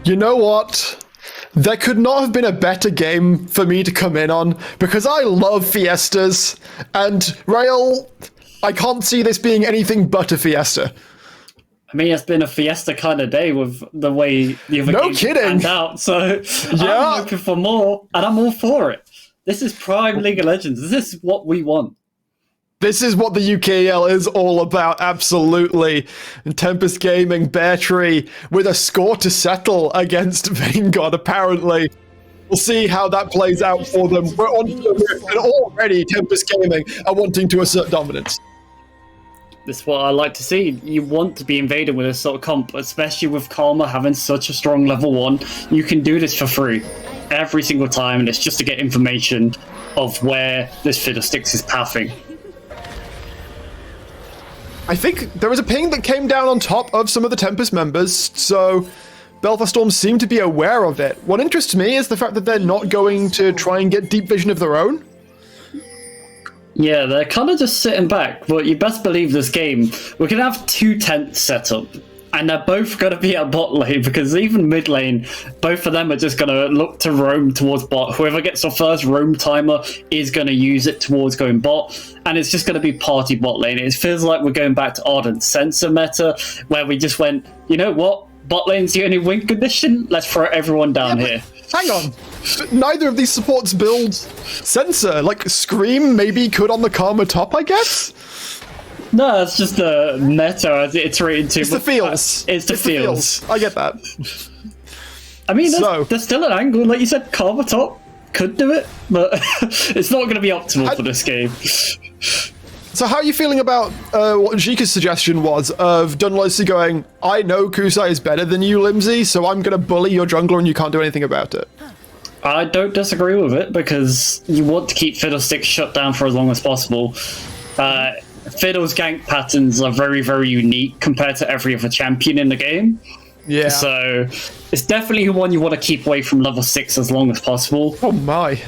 You know what? There could not have been a better game for me to come in on, because I love fiestas, and Rail, I can't see this being anything but a fiesta. I mean, it's been a fiesta kind of day with the way the other games panned out, so yeah. I'm hoping for more, and I'm all for it. This is Prime League of Legends. This is what we want. This is what the UKL is all about, absolutely. And Tempest Gaming, Bear Tree, with a score to settle against Vanguard, apparently. We'll see how that plays out for them. We're on to the roof, and already Tempest Gaming are wanting to assert dominance. This is what I like to see. You want to be invaded with this sort of comp, especially with Karma having such a strong level 1. You can do this for free every single time, and it's just to get information of where this Fiddlesticks is pathing. I think there was a ping that came down on top of some of the Tempest members, so Belfast Storm seem to be aware of it. What interests me is the fact that they're not going to try and get deep vision of their own. Yeah, they're kind of just sitting back, but you best believe this game, we're going to have 2 tents set up, and they're both going to be at bot lane, because even mid lane, both of them are just going to look to roam towards bot. Whoever gets the first roam timer is going to use it towards going bot, and it's just going to be party bot lane. It feels like we're going back to Ardent Sensor meta, where we just went, you know what, bot lane's the only win condition, let's throw everyone down here. Hang on. Neither of these supports build Sensor. Like, Scream maybe could on the Karma top, I guess? No, it's just the meta as it iterated to. It's the feels. It's the feels. I get that. I mean, there's still an angle. Like you said, Karma top could do it, but it's not going to be optimal for this game. So how are you feeling about what Jika's suggestion was of Dunlosi going, I know Kusai is better than you, Limsey, so I'm going to bully your jungler and you can't do anything about it? I don't disagree with it, because you want to keep Fiddlesticks shut down for as long as possible. Fiddle's gank patterns are very, very unique compared to every other champion in the game. Yeah. So it's definitely one you want to keep away from level 6 as long as possible. Oh my.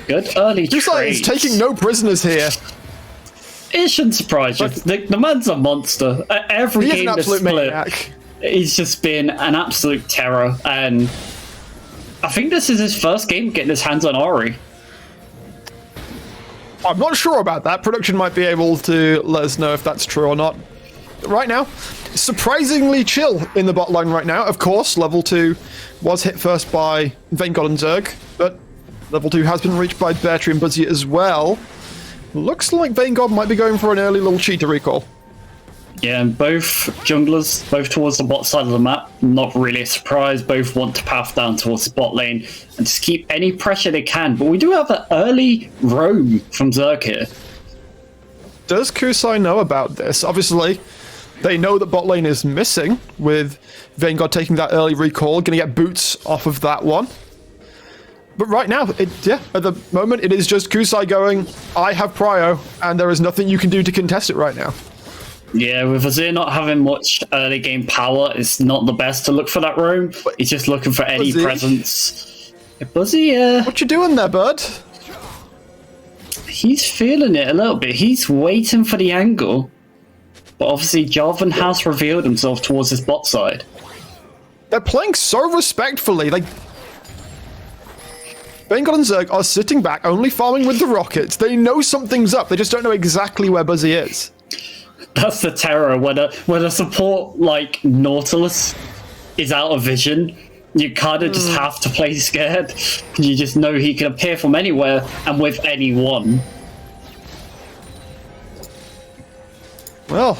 Good early trade. Kusai is taking no prisoners here. It shouldn't surprise you. The man's a monster. Every game that's split, maniac. He's just been an absolute terror. And I think this is his first game getting his hands on Ori. I'm not sure about that. Production might be able to let us know if that's true or not. Right now, surprisingly chill in the bot line right now. Of course, level 2 was hit first by Vanguard and Zerg, but level 2 has been reached by Bear Tree and Buzzy as well. Looks like Vanguard might be going for an early little cheater recall. Yeah, and both junglers, both towards the bot side of the map, not really a surprise. Both want to path down towards the bot lane and just keep any pressure they can. But we do have an early roam from Zerg here. Does Kusai know about this? Obviously, they know that bot lane is missing, with Vanguard taking that early recall, going to get boots off of that one. But right now, at the moment, it is just Kusai going, I have prio, and there is nothing you can do to contest it right now. Yeah, with Azir not having much early game power, it's not the best to look for that roam. He's just looking for any presence. Yeah, Buzzy, yeah. What you doing there, bud? He's feeling it a little bit. He's waiting for the angle. But obviously, Jarvan has revealed himself towards his bot side. They're playing so respectfully. Like, Vanguard and Zerg are sitting back, only farming with the rockets. They know something's up. They just don't know exactly where Buzzy is. That's the terror. When a support like Nautilus is out of vision, you kind of just have to play scared. You just know he can appear from anywhere and with anyone. Well,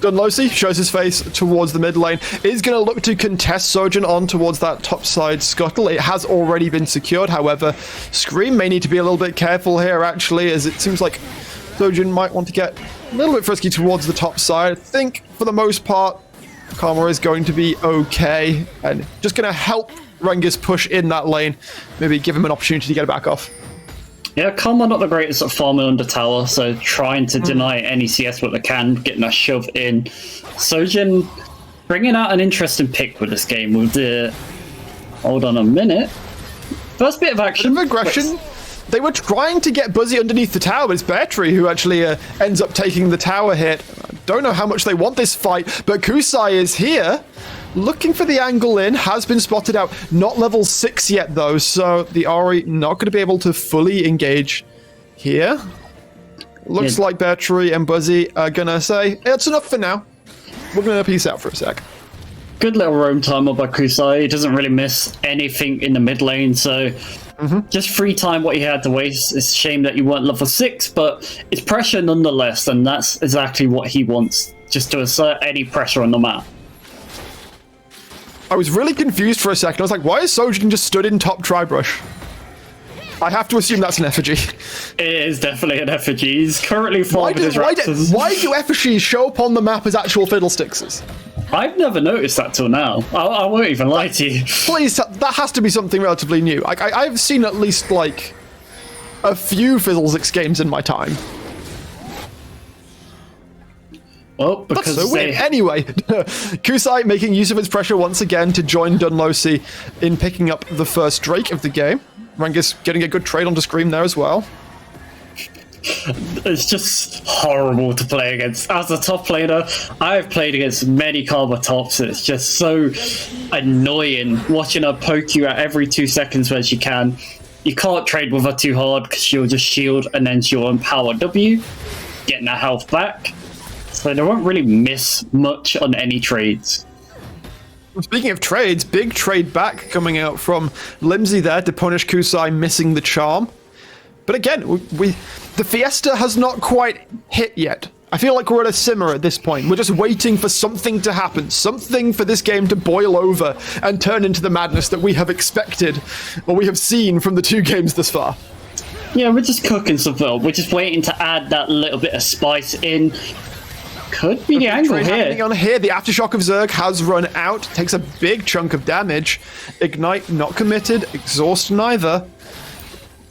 Dunlosi shows his face towards the mid lane. Is going to look to contest Sojourn on towards that top side scuttle. It has already been secured. However, Scream may need to be a little bit careful here, actually, as it seems like Sojourn might want to get a little bit frisky towards the top side. I think, for the most part, Karma is going to be okay. And just going to help Rengus push in that lane. Maybe give him an opportunity to get it back off. Yeah, Karma not the greatest at farming under tower, so trying to deny any CS what they can, getting a shove in. Sojourn bringing out an interesting pick with this game with the... Hold on a minute. First bit of action. Bit of aggression. They were trying to get Buzzy underneath the tower, but it's Bear Tree who actually ends up taking the tower hit. I don't know how much they want this fight, but Kusai is here. looking for the angle in, has been spotted out. Not level 6 yet, though, so the Ori not going to be able to fully engage here. Looks like Battery and Buzzy are going to say, it's enough for now. We're going to peace out for a sec. Good little roam timer by Kusai. He doesn't really miss anything in the mid lane, so just free time what he had to waste. It's a shame that you weren't level 6, but it's pressure nonetheless, and that's exactly what he wants, just to assert any pressure on the map. I was really confused for a second. I was like, why is Sojin just stood in top Tribrush? I have to assume that's an effigy. It is definitely an effigy. He's currently farming his raptors. Why do effigies show up on the map as actual fiddlestickses? I've never noticed that till now. I won't even lie to you. Please, that has to be something relatively new. I've seen at least, like, a few Fiddlesticks games in my time. Well, because that's so weird. Anyway, Kusai making use of his pressure once again to join Dunlosi in picking up the first Drake of the game. Rangus getting a good trade onto Scream there as well. It's just horrible to play against. As a top laner, I've played against many Karma tops. It's just so annoying watching her poke you at every 2 seconds when she can. You can't trade with her too hard because she'll just shield and then she'll empower W, getting her health back. So they won't really miss much on any trades. Speaking of trades, big trade back coming out from Limsey there to punish Kusai missing the charm. But again, the Fiesta has not quite hit yet. I feel like we're at a simmer at this point. We're just waiting for something to happen, something for this game to boil over and turn into the madness that we have expected, or we have seen from the 2 games thus far. Yeah, we're just cooking something up. We're just waiting to add that little bit of spice in. Could be the angle here. On here. The Aftershock of Zerg has run out. Takes a big chunk of damage. Ignite not committed. Exhaust neither.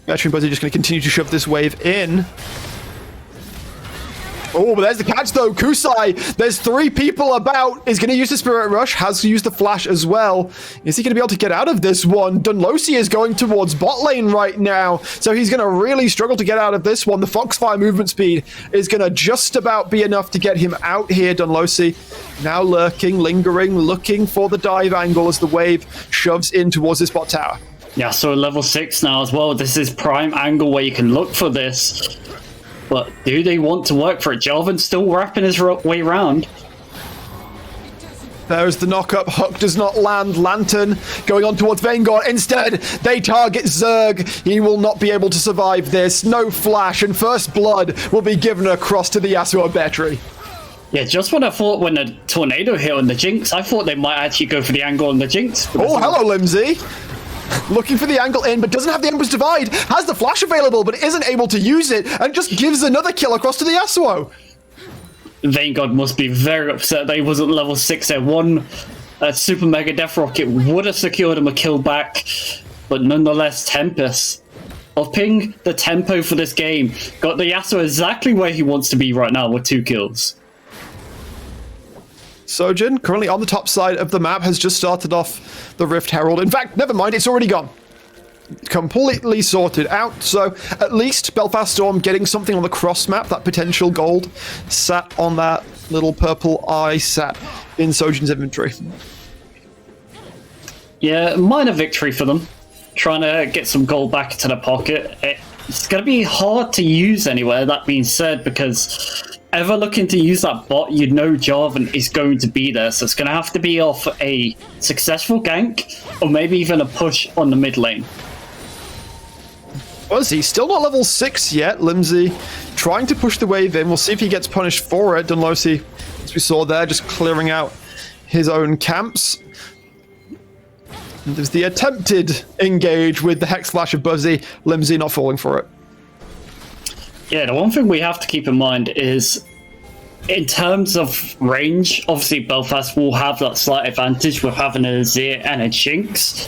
Battery and Buzzy just going to continue to shove this wave in. Oh, but there's the catch though. Kusai, there's 3 people about. Is going to use the Spirit Rush. Has used the Flash as well. Is he going to be able to get out of this one? Dunlosi is going towards bot lane right now. So he's going to really struggle to get out of this one. The Foxfire movement speed is going to just about be enough to get him out here. Dunlosi now lurking, lingering, looking for the dive angle as the wave shoves in towards this bot tower. Yeah, so level 6 now as well. This is prime angle where you can look for this. But do they want to work for it? Jarvan's still wrapping his way around. There's the knock-up. Huck does not land. Lantern going on towards Vanguard. Instead, they target Zerg. He will not be able to survive this. No flash, and first blood will be given across to the Yasuo battery. Yeah, just when I thought when the tornado hit on the Jinx, I thought they might actually go for the angle on the Jinx. Oh, hello, Limsey. Looking for the angle in, but doesn't have the Emperor's Divide. Has the flash available, but isn't able to use it, and just gives another kill across to the Yasuo. Vanguard must be very upset that he wasn't level 6 there. One Super Mega Death Rocket would have secured him a kill back, but nonetheless, Tempest upping the tempo for this game. Got the Yasuo exactly where he wants to be right now with 2 kills. Sojin, currently on the top side of the map, has just started off the Rift Herald. In fact, never mind, it's already gone. Completely sorted out, so at least Belfast Storm getting something on the cross map. That potential gold sat on that little purple eye, sat in Sojin's inventory. Yeah, minor victory for them. Trying to get some gold back into the pocket. It's going to be hard to use anywhere, that being said, because ever looking to use that bot, you know Jarvan is going to be there, so it's going to have to be off a successful gank, or maybe even a push on the mid lane. Was he? Still not level 6 yet. Limsey trying to push the wave in. We'll see if he gets punished for it. Dunlosi, as we saw there, just clearing out his own camps. And there's the attempted engage with the Hex Flash of Buzzy. Limsey not falling for it. Yeah, the one thing we have to keep in mind is, in terms of range, obviously Belfast will have that slight advantage with having a Azir and a Jinx.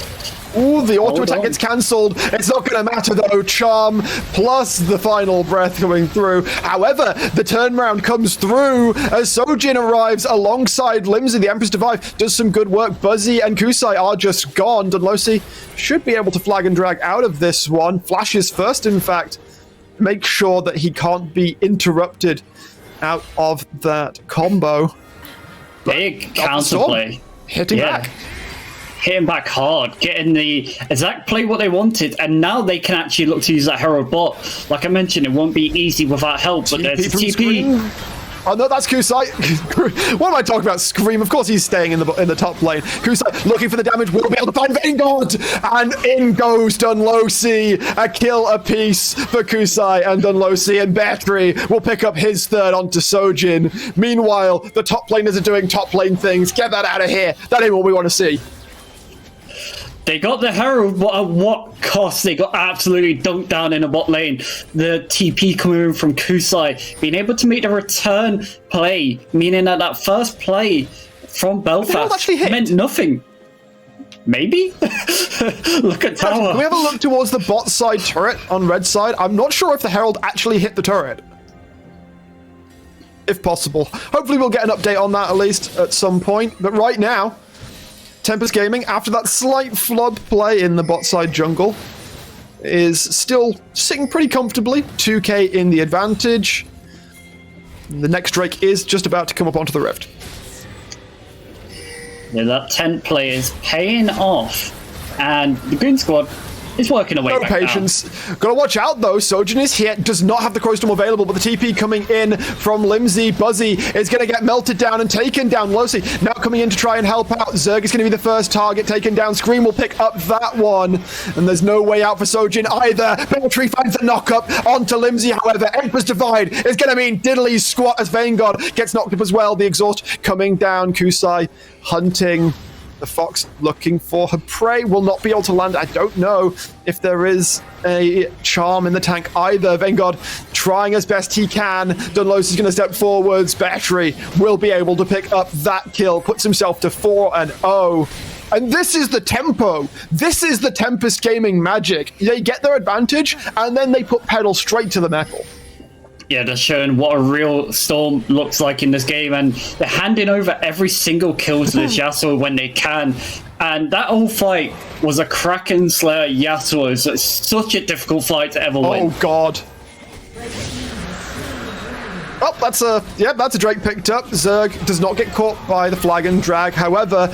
Ooh, the auto attack gets cancelled. It's not going to matter though. Charm plus the final breath coming through. However, the turnaround comes through as Sojin arrives alongside Limsey. The Empress Divide does some good work. Buzzy and Kusai are just gone. Dunlosi should be able to flag and drag out of this one. Flashes first, in fact. Make sure that he can't be interrupted out of that combo. Big counterplay. hitting back. Hitting back hard, getting the exact play what they wanted, and now they can actually look to use that Herald bot. Like I mentioned, it won't be easy without help, but there's a TP. Oh no, that's Kusai. What am I talking about? Scream. Of course he's staying in the top lane. Kusai looking for the damage. Will be able to find Vanguard. And in goes Dunlosi. A kill apiece for Kusai and Dunlosi. And Battery will pick up his third onto Sojin. Meanwhile, the top laners are doing top lane things. Get that out of here. That ain't what we want to see. They got the Herald, but at what cost? They got absolutely dunked down in a bot lane. The TP coming in from Kusai, being able to make the return play, meaning that that first play from Belfast meant nothing. Maybe? Look at tower. Can we have a look towards the bot side turret on red side? I'm not sure if the Herald actually hit the turret. If possible. Hopefully we'll get an update on that at least at some point. But right now, Tempest Gaming, after that slight flub play in the bot side jungle, is still sitting pretty comfortably. 2k in the advantage. The next Drake is just about to come up onto the rift. Yeah, that tent play is paying off, and the Goon Squad is working away. No patience. Gotta watch out though. Sojin is here, does not have the Crow Storm available, but the TP coming in from Limsey. Buzzy is gonna get melted down and taken down. Losi now coming in to try and help out. Zerg is gonna be the first target taken down. Scream will pick up that one, and there's no way out for Sojin either. Beltry finds the knock up onto Limsey, however. Emperor's Divide is gonna mean Diddley's squat as Vanguard gets knocked up as well. The exhaust coming down. Kusai hunting the fox, looking for her prey, will not be able to land. I don't know if there is a charm in the tank either. Vanguard trying as best he can. Dunlos is going to step forwards. Battery will be able to pick up that kill, puts himself to 4-0. And this is the tempo. This is the Tempest Gaming magic. They get their advantage, and then they put pedal straight to the metal. Yeah, they're showing what a real Storm looks like in this game, and they're handing over every single kill to this Yasuo when they can. And that whole fight was a Kraken Slayer Yasuo, so it's such a difficult fight to ever win. Oh god. Oh, that's a Drake picked up. Zerg does not get caught by the flag and drag. However,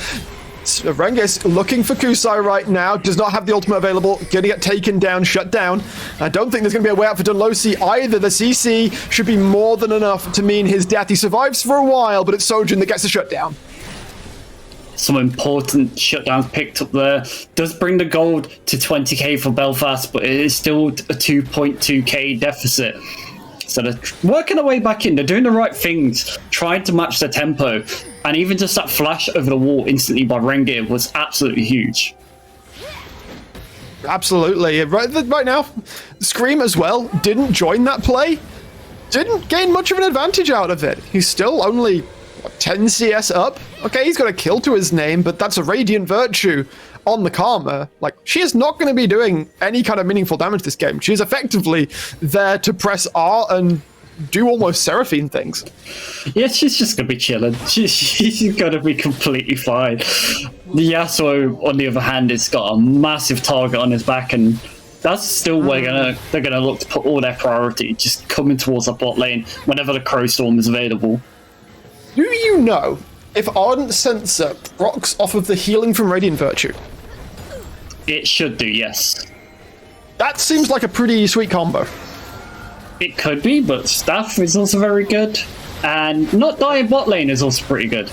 Rengis looking for Kusai right now, does not have the ultimate available, gonna get taken down, shut down. I don't think there's gonna be a way out for Dunlosi either. The CC should be more than enough to mean his death. He survives for a while, but it's Sojin that gets the shutdown. Some important shutdowns picked up there. Does bring the gold to 20k for Belfast, but it is still a 2.2k deficit. So they're working their way back in. They're doing the right things, trying to match the tempo. And even just that flash over the wall instantly by Rengir was absolutely huge. Absolutely. Right now, Scream as well didn't join that play. Didn't gain much of an advantage out of it. He's still only, what, 10 CS up? Okay, he's got a kill to his name, but that's a Radiant Virtue on the Karma. Like, she is not going to be doing any kind of meaningful damage this game. She's effectively there to press R and do almost Seraphine things. Yeah, she's just going to be chilling. She's going to be completely fine. The Yasuo, on the other hand, has got a massive target on his back, and that's still where they're gonna look to put all their priority, just coming towards the bot lane whenever the Crow Storm is available. Do you know if Ardent Sensor procs off of the healing from Radiant Virtue? It should do, yes. That seems like a pretty sweet combo. It could be, but Staff is also very good. And not dying bot lane is also pretty good.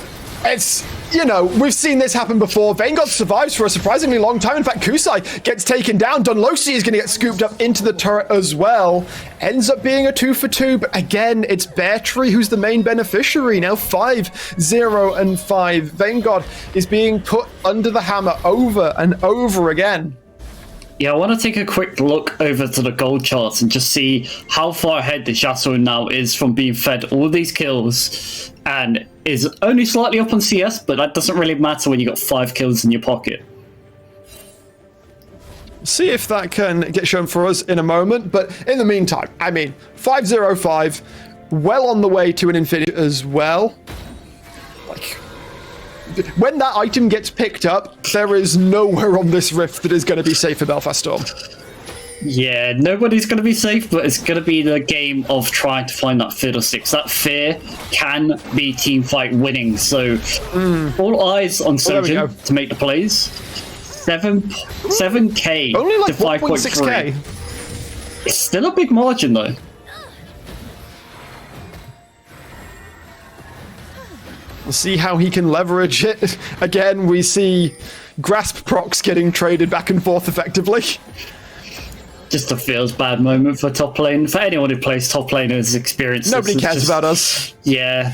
It's, you know, we've seen this happen before. Vanguard survives for a surprisingly long time. In fact, Kusai gets taken down. Dunlosi is going to get scooped up into the turret as well. Ends up being a 2-for-2, but again, it's Battery who's the main beneficiary. Now 5-0-5. Vanguard is being put under the hammer over and over again. Yeah, I want to take a quick look over to the gold charts and just see how far ahead the Yasuo now is from being fed all these kills, and is only slightly up on CS, but that doesn't really matter when you got 5 kills in your pocket. See if that can get shown for us in a moment, but in the meantime, I mean, 5-0-5, well on the way to an infinity as well. Like, when that item gets picked up, there is nowhere on this rift that is going to be safe for Belfast Storm. Yeah, nobody's going to be safe, but it's going to be the game of trying to find that fiddlesticks. That fear can be team fight winning. So all eyes on Surgeon to make the plays. 7K only like to 5.6K. It's still a big margin though. We'll see how he can leverage it. Again, we see grasp procs getting traded back and forth effectively. Just a feels bad moment for top lane. For anyone who plays top lane has experienced Nobody cares about us. Yeah.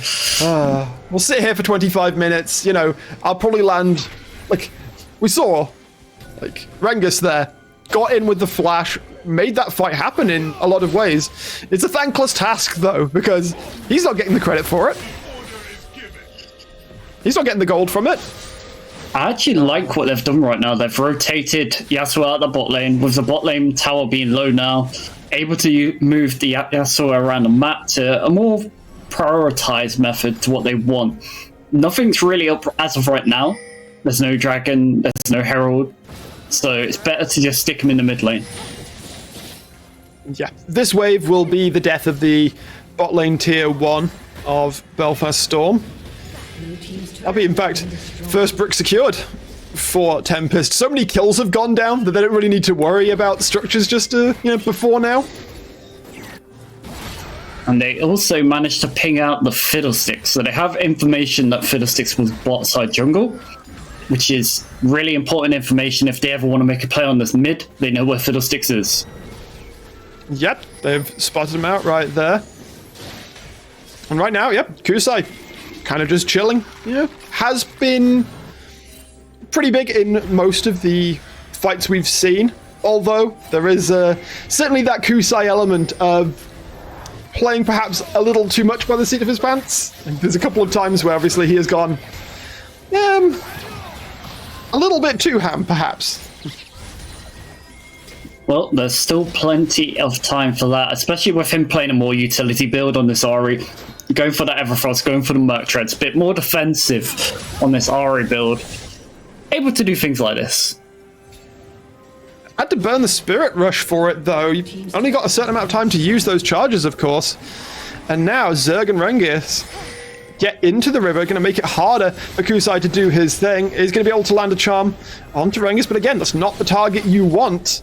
We'll sit here for 25 minutes. You know, I'll probably land... Like, we saw, like, Rengus there. Got in with the flash. Made that fight happen in a lot of ways. It's a thankless task, though, because he's not getting the credit for it. He's not getting the gold from it. I actually like what they've done right now. They've rotated Yasuo out the bot lane, with the bot lane tower being low now, able to move the Yasuo around the map to a more prioritized method to what they want. Nothing's really up as of right now. There's no dragon, there's no herald, so it's better to just stick them in the mid lane. Yeah, this wave will be the death of the bot lane tier 1 of Belfast Storm. That'll be, in fact, first brick secured for Tempest. So many kills have gone down that they don't really need to worry about structures just before now. And they also managed to ping out the Fiddlesticks. So they have information that Fiddlesticks was bot side jungle, which is really important information if they ever want to make a play on this mid. They know where Fiddlesticks is. Yep, they've spotted him out right there. And right now, yep, Kusai kind of just chilling. Yeah, has been pretty big in most of the fights we've seen. Although there is certainly that Kusai element of playing perhaps a little too much by the seat of his pants. And there's a couple of times where obviously he has gone a little bit too ham, perhaps. Well, there's still plenty of time for that, especially with him playing a more utility build on this Ahri. Going for that Everfrost, going for the Merc Treads, a bit more defensive on this Ahri build. Able to do things like this. Had to burn the Spirit Rush for it, though. You've only got a certain amount of time to use those charges, of course. And now Zerg and Rengus get into the river, going to make it harder for Kusai to do his thing. He's going to be able to land a charm onto Rengus, but again, that's not the target you want.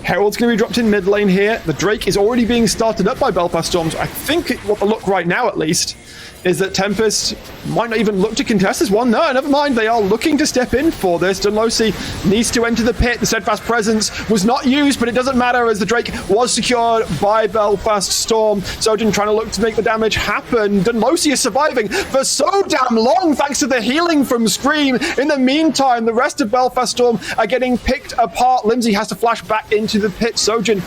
Herald's going to be dropped in mid lane here. The Drake is already being started up by Belfast Storms. I think what the look right now, at least, is that Tempest might not even look to contest this one. No, never mind. They are looking to step in for this. Dunlosi needs to enter the pit. The Steadfast Presence was not used, but it doesn't matter as the Drake was secured by Belfast Storm. Sojin trying to look to make the damage happen. Dunlosi is surviving for so damn long thanks to the healing from Scream. In the meantime, the rest of Belfast Storm are getting picked apart. Limsey has to flash back into the pit. Sojin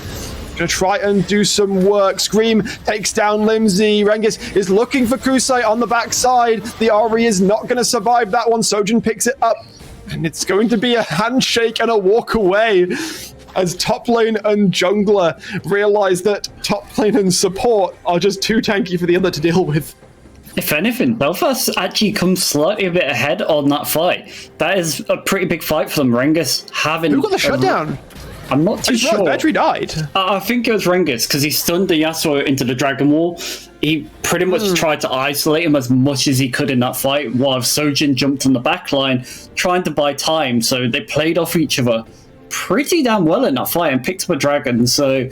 gonna try and do some work. Scream takes down Limsey. Rengus is looking for Kusai on the backside. The Ahri is not gonna survive that one. Sojin picks it up, and it's going to be a handshake and a walk away as top lane and jungler realize that top lane and support are just too tanky for the other to deal with. If anything, Belfast actually comes slightly a bit ahead on that fight. That is a pretty big fight for them. Rengus having... Who got the shutdown? I'm not too sure. Battery died. I think it was Rengus, because he stunned the Yasuo into the Dragon Wall. He pretty much tried to isolate him as much as he could in that fight, while Sojin jumped on the back line, trying to buy time. So they played off each other pretty damn well in that fight and picked up a dragon. So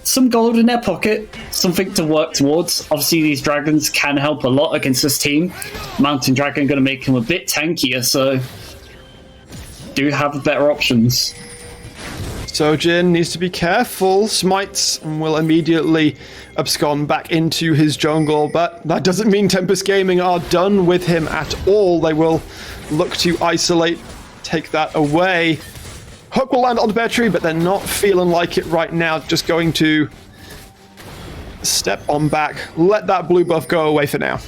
some gold in their pocket, something to work towards. Obviously, these dragons can help a lot against this team. Mountain Dragon going to make him a bit tankier, so do have better options. Sojin needs to be careful. Smites and will immediately abscond back into his jungle, but that doesn't mean Tempest Gaming are done with him at all. They will look to isolate, take that away. Hook will land on the bear tree, but they're not feeling like it right now. Just going to step on back, let that blue buff go away for now.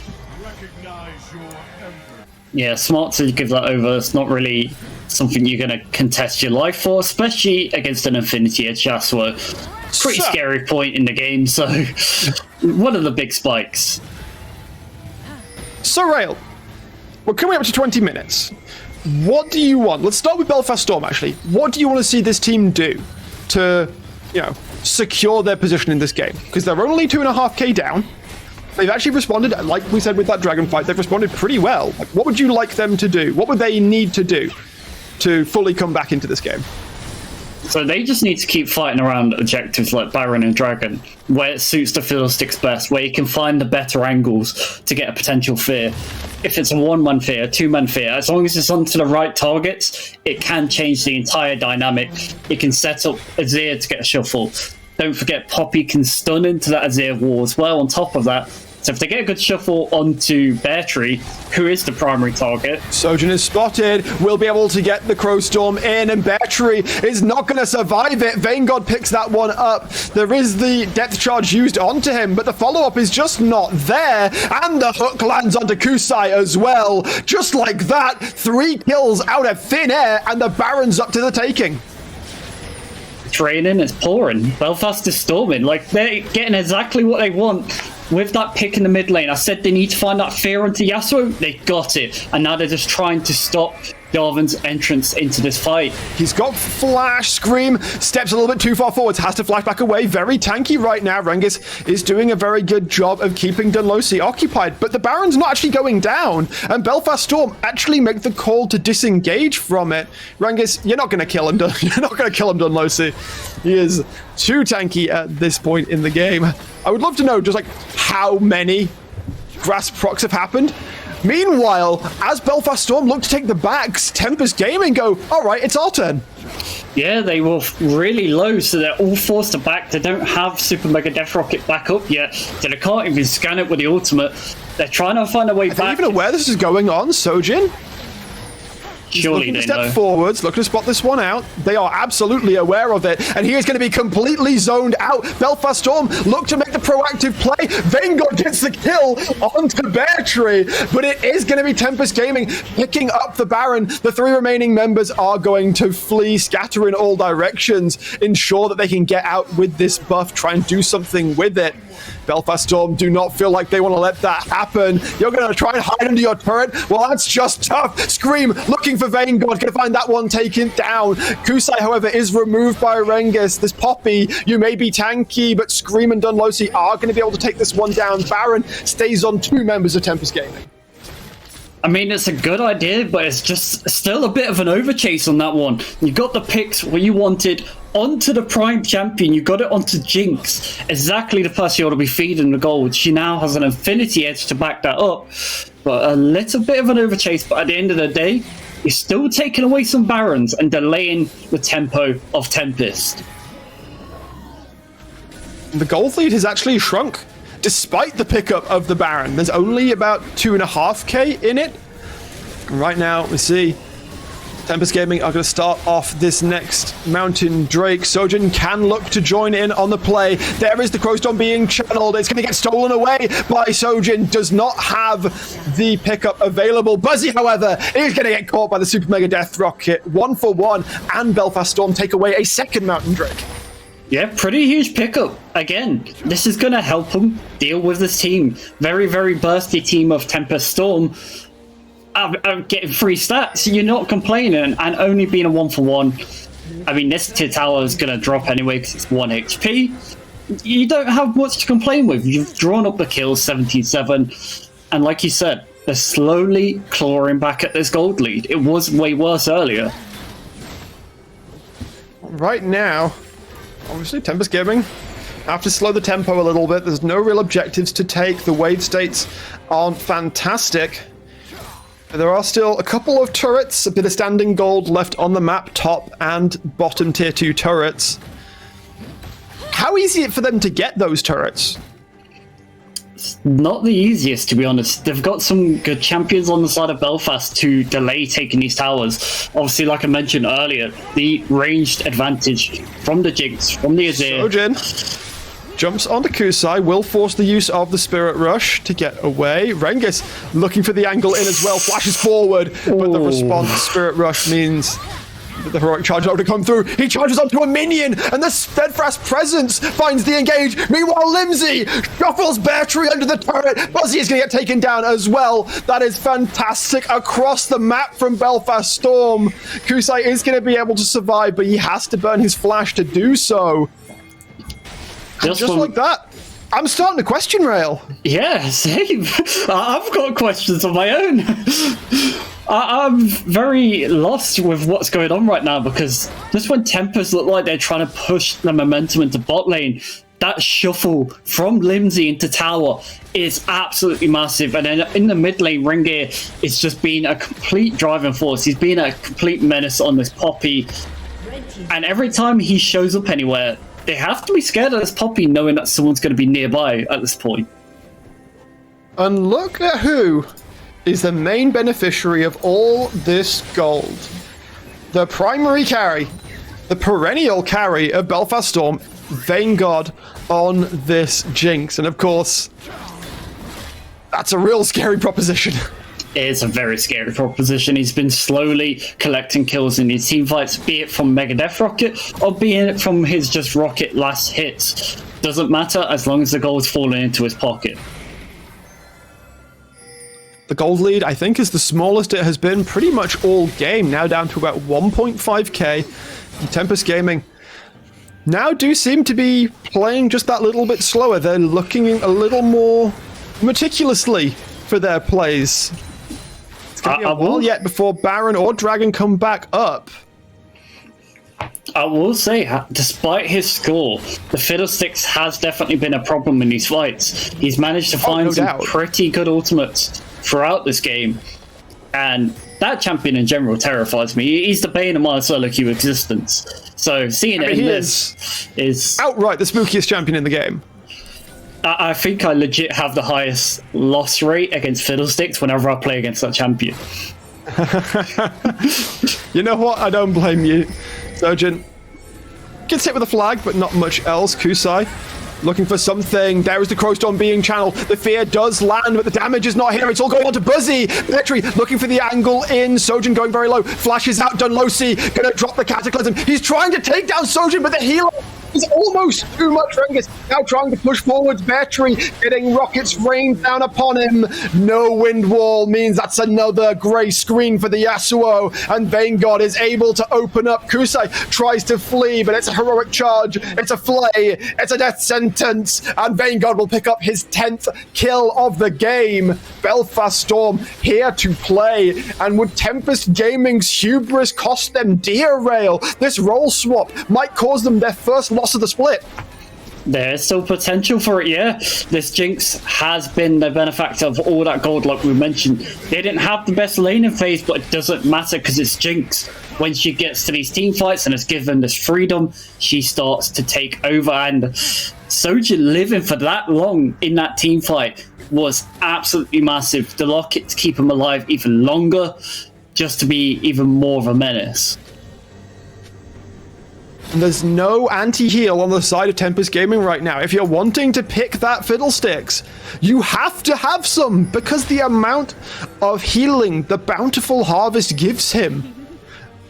Yeah, smart to give that over. It's not really something you're going to contest your life for, especially against an Infinity Edge Yasuo. Pretty scary point in the game, so one of the big spikes. So, Rail, we're coming up to 20 minutes. What do you want? Let's start with Belfast Storm, actually. What do you want to see this team do to, secure their position in this game, because they're only 2.5k down. They've actually responded, like we said with that dragon fight, they've responded pretty well. Like, what would you like them to do? What would they need to do to fully come back into this game? So they just need to keep fighting around objectives like Baron and Dragon, where it suits the Fiddlesticks best, where you can find the better angles to get a potential fear. If it's a one-man fear, a two-man fear, as long as it's onto the right targets, it can change the entire dynamic. It can set up Azir to get a shuffle. Don't forget, Poppy can stun into that Azir wall as well on top of that. So if they get a good shuffle onto Bear Tree, who is the primary target... Sojin is spotted, will be able to get the Crow Storm in, and Bear Tree is not going to survive it. Vanguard picks that one up. There is the depth charge used onto him, but the follow-up is just not there, and the hook lands onto Kusai as well. Just like that, 3 kills out of thin air, and the Baron's up to the taking. It's raining, it's pouring. Belfast is storming. Like, they're getting exactly what they want. With that pick in the mid lane, I said they need to find that fear onto Yasuo. They got it. And now they're just trying to stop Darwin's entrance into this fight. He's got flash. Scream steps a little bit too far forwards, has to flash back away. Very tanky right now. Rengus is doing a very good job of keeping Dunlosi occupied, but the Baron's not actually going down, and Belfast Storm actually make the call to disengage from it. Rengus, you're not going to kill him. You're not going to kill him, Dunlosi. He is too tanky at this point in the game. I would love to know just like how many grasp procs have happened. Meanwhile, as Belfast Storm look to take the backs, Tempest Gaming go, all right, it's our turn. Yeah, they were really low, so they're all forced to back. They don't have Super Mega Death Rocket back up yet, so they can't even scan it with the ultimate. They're trying to find a way back. Are they even aware this is going on, Sojin? Surely looking they to step know. forwards, looking to spot this one out. They are absolutely aware of it, and he is going to be completely zoned out. Belfast Storm look to make the proactive play. Vanguard gets the kill onto Bear Tree, but it is going to be Tempest Gaming picking up the Baron. The 3 remaining members are going to flee, scatter in all directions, ensure that they can get out with this buff, try and do something with it. Belfast Storm do not feel like they want to let that happen. You're going to try and hide under your turret? Well, that's just tough. Scream looking for Vanguard, going to find that one taken down. Kusai, however, is removed by Rengus. This Poppy, you may be tanky, but Scream and Dunlosi are going to be able to take this one down. Baron stays on 2 members of Tempest Gaming. I mean, it's a good idea, but it's just still a bit of an overchase on that one. You got the picks where you wanted onto the Prime Champion, you got it onto Jinx, exactly the person you ought to be feeding the gold. She now has an Infinity Edge to back that up, but a little bit of an overchase, but at the end of the day, you're still taking away some Barons and delaying the tempo of Tempest. The gold lead has actually shrunk. Despite the pickup of the Baron, there's only about 2.5k in it. And right now, we see Tempest Gaming are going to start off this next Mountain Drake. Sojin can look to join in on the play. There is the Crow Storm being channeled. It's going to get stolen away by Sojin. Does not have the pickup available. Buzzy, however, is going to get caught by the Super Mega Death Rocket. 1 for 1, and Belfast Storm take away a second Mountain Drake. Yeah, pretty huge pickup. Again, this is going to help them deal with this team. Very, very bursty team of Tempest Storm. I'm getting free stats. You're not complaining, and only being a 1 for 1. I mean, this tier tower is going to drop anyway because it's 1 HP. You don't have much to complain with. You've drawn up the kills, 17-7. And like you said, they're slowly clawing back at this gold lead. It was way worse earlier. Right now, obviously, Tempest Gaming have to slow the tempo a little bit. There's no real objectives to take. The wave states aren't fantastic. There are still a couple of turrets, a bit of standing gold left on the map, top and bottom tier 2 turrets. How easy is it for them to get those turrets? It's not the easiest, to be honest. They've got some good champions on the side of Belfast to delay taking these towers. Obviously, like I mentioned earlier, the ranged advantage from the Jinx, from the Azir. Sojin jumps onto Kusai, will force the use of the Spirit Rush to get away. Rengus looking for the angle in as well, flashes forward, but the response Spirit Rush means The heroic charge not to come through. He charges onto a minion, and the steadfast presence finds the engage. Meanwhile, Limsey shuffles Battery under the turret. Buzzy is going to get taken down as well. That is fantastic across the map from Belfast Storm. Kusai is going to be able to survive, but he has to burn his flash to do so. Just like that, I'm starting to question Rail. Yeah, same. I've got questions of my own. I'm very lost with what's going on right now, because just when Tempest look like they're trying to push the momentum into bot lane, that shuffle from Limsey into tower is absolutely massive. And then in the mid lane, Ringear is just being a complete driving force. He's been a complete menace on this Poppy. And every time he shows up anywhere, they have to be scared of this Poppy, knowing that someone's going to be nearby at this point. And look at who is the main beneficiary of all this gold. The primary carry, the perennial carry of Belfast Storm, Vanguard on this Jinx. And of course, that's a real scary proposition. It's a very scary proposition. He's been slowly collecting kills in these teamfights, be it from Megadeth Rocket or be it from his just Rocket last hits. Doesn't matter as long as the gold's falling into his pocket. The gold lead, I think, is the smallest it has been pretty much all game, now down to about 1.5k. And Tempest Gaming now do seem to be playing just that little bit slower. They're looking a little more meticulously for their plays. It's going to be a while yet before Baron or Dragon come back up. I will say, despite his score, the Fiddlesticks has definitely been a problem in these fights. He's managed to find some pretty good ultimates throughout this game, and that champion in general terrifies me. He's the bane of my solo queue existence. So seeing it in this is outright the spookiest champion in the game. I think I legit have the highest loss rate against Fiddlesticks whenever I play against that champion. You know what? I don't blame you. Surgeon gets hit with a flag, but not much else. Kusai looking for something. There is the Crowstorm being channeled. The fear does land, but the damage is not here. It's all going on to Buzzy. Victory looking for the angle in. Sojin going very low. Flashes out. Dunlosi gonna drop the Cataclysm. He's trying to take down Sojin, but the healer is almost too much. Rengus now trying to push forwards. Battery getting rockets rained down upon him. No wind wall means that's another grey screen for the Yasuo, and Vanguard is able to open up. Kusai tries to flee, but it's a heroic charge. It's a flay. It's a death sentence, and Vanguard will pick up his 10th kill of the game. Belfast Storm here to play, and would Tempest Gaming's hubris cost them dear, Rail? This role swap might cause them their first loss of the split. There's still potential for it, yeah. This Jinx has been the benefactor of all that gold, like we mentioned. They didn't have the best laning phase, but it doesn't matter because it's Jinx. When she gets to these team fights and is given this freedom, she starts to take over. And Sojin living for that long in that team fight was absolutely massive. The locket to keep him alive even longer, just to be even more of a menace. And there's no anti-heal on the side of Tempest Gaming right now. If you're wanting to pick that Fiddlesticks, you have to have some, because the amount of healing the Bountiful Harvest gives him,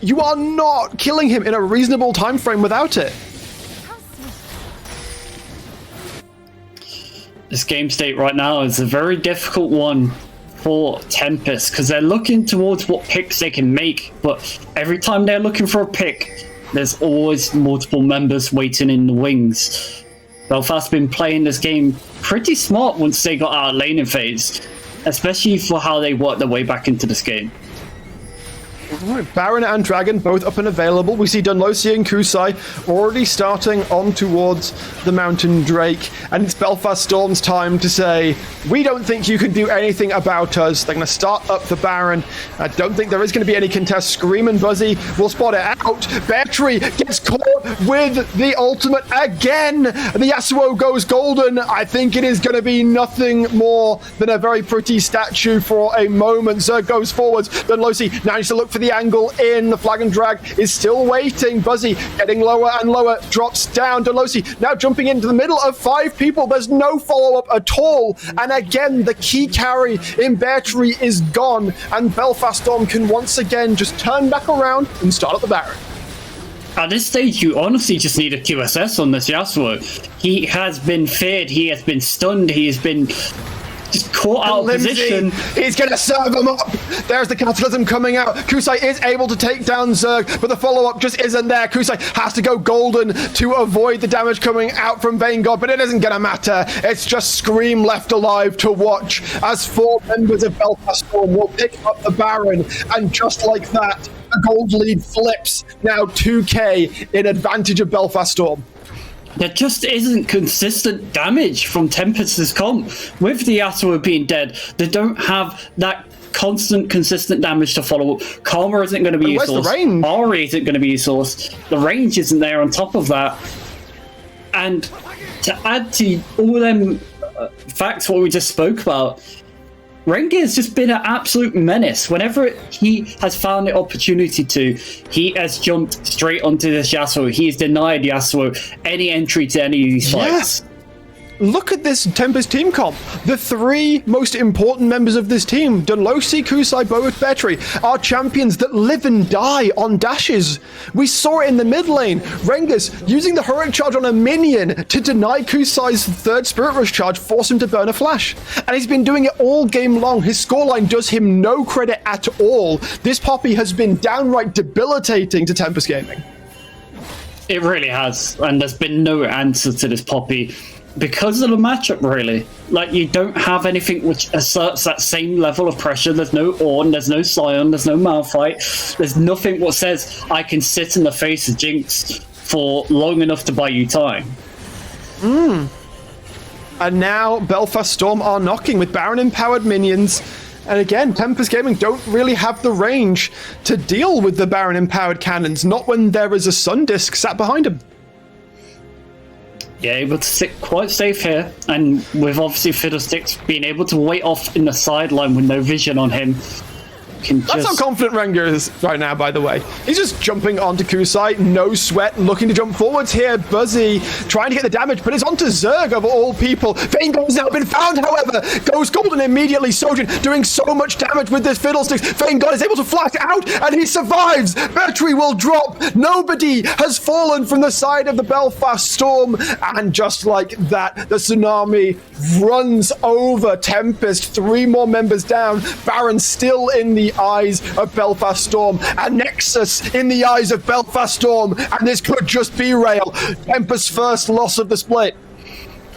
you are not killing him in a reasonable time frame without it. This game state right now is a very difficult one for Tempest, because they're looking towards what picks they can make, but every time they're looking for a pick, there's always multiple members waiting in the wings. Belfast been playing this game pretty smart once they got out of laning phase, especially for how they worked their way back into this game. Right, Baron and Dragon both up and available. We see Dunlosi and Kusai already starting on towards the Mountain Drake, and it's Belfast Storm's time to say, we don't think you can do anything about us. They're going to start up the Baron. I don't think there is going to be any contest. Scream and Buzzy will spot it out. Battery gets caught with the ultimate again. The Yasuo goes golden. I think it is going to be nothing more than a very pretty statue for a moment. Zerg goes forwards. Dunlosi now needs to look for the angle in. The flag and drag is still waiting. Buzzy getting lower and lower, drops down. Delosi now jumping into the middle of 5 people. There's no follow-up at all. And again, the key carry in Beartree is gone. And Belfast Storm can once again just turn back around and start at the Baron. At this stage, you honestly just need a QSS on this Yasuo. He has been feared, he has been stunned, he has been just caught out of position. He's going to serve him up. There's the Cataclysm coming out. Kusai is able to take down Zerg, but the follow-up just isn't there. Kusai has to go golden to avoid the damage coming out from Vanguard, but it isn't going to matter. It's just Scream left alive to watch as 4 members of Belfast Storm will pick up the Baron, and just like that, the gold lead flips. Now 2k in advantage of Belfast Storm. There just isn't consistent damage from Tempest's comp. With the Yasuo being dead, they don't have that constant, consistent damage to follow up. Karma isn't going to be a source. Ari isn't going to be a source. The range isn't there on top of that. And to add to all them facts what we just spoke about, Rengar has just been an absolute menace. Whenever he has found the opportunity to, he has jumped straight onto this Yasuo. He has denied Yasuo any entry to any of these fights. Look at this Tempest team comp. The 3 most important members of this team, Dunlosi, Kusai, Boeth, Beartree, are champions that live and die on dashes. We saw it in the mid lane. Rengar's using the heroic charge on a minion to deny Kusai's 3rd Spirit Rush charge, force him to burn a flash. And he's been doing it all game long. His scoreline does him no credit at all. This Poppy has been downright debilitating to Tempest Gaming. It really has, and there's been no answer to this Poppy. Because of the matchup, really. Like, you don't have anything which asserts that same level of pressure. There's no Ornn, there's no Sion, there's no Malphite. There's nothing what says, I can sit in the face of Jinx for long enough to buy you time. And now Belfast Storm are knocking with Baron-empowered minions. And again, Tempest Gaming don't really have the range to deal with the Baron-empowered cannons, not when there is a Sun Disk sat behind them. Yeah, able to sit quite safe here, and with obviously Fiddlesticks being able to wait off in the sideline with no vision on him. That's how confident Rengar is right now, by the way. He's just jumping onto Kusai, no sweat, looking to jump forwards here. Buzzy trying to get the damage, but it's onto Zerg of all people. Vanguard has now been found, however. Goes golden immediately. Sojin doing so much damage with this Fiddlesticks. Vanguard is able to flash out, and he survives. Beartree will drop. Nobody has fallen from the side of the Belfast Storm. And just like that, the tsunami runs over Tempest. 3 more members down. Baron still in the eyes of Belfast Storm, and Nexus in the eyes of Belfast Storm, and this could just be rail. Tempest's first loss of the split.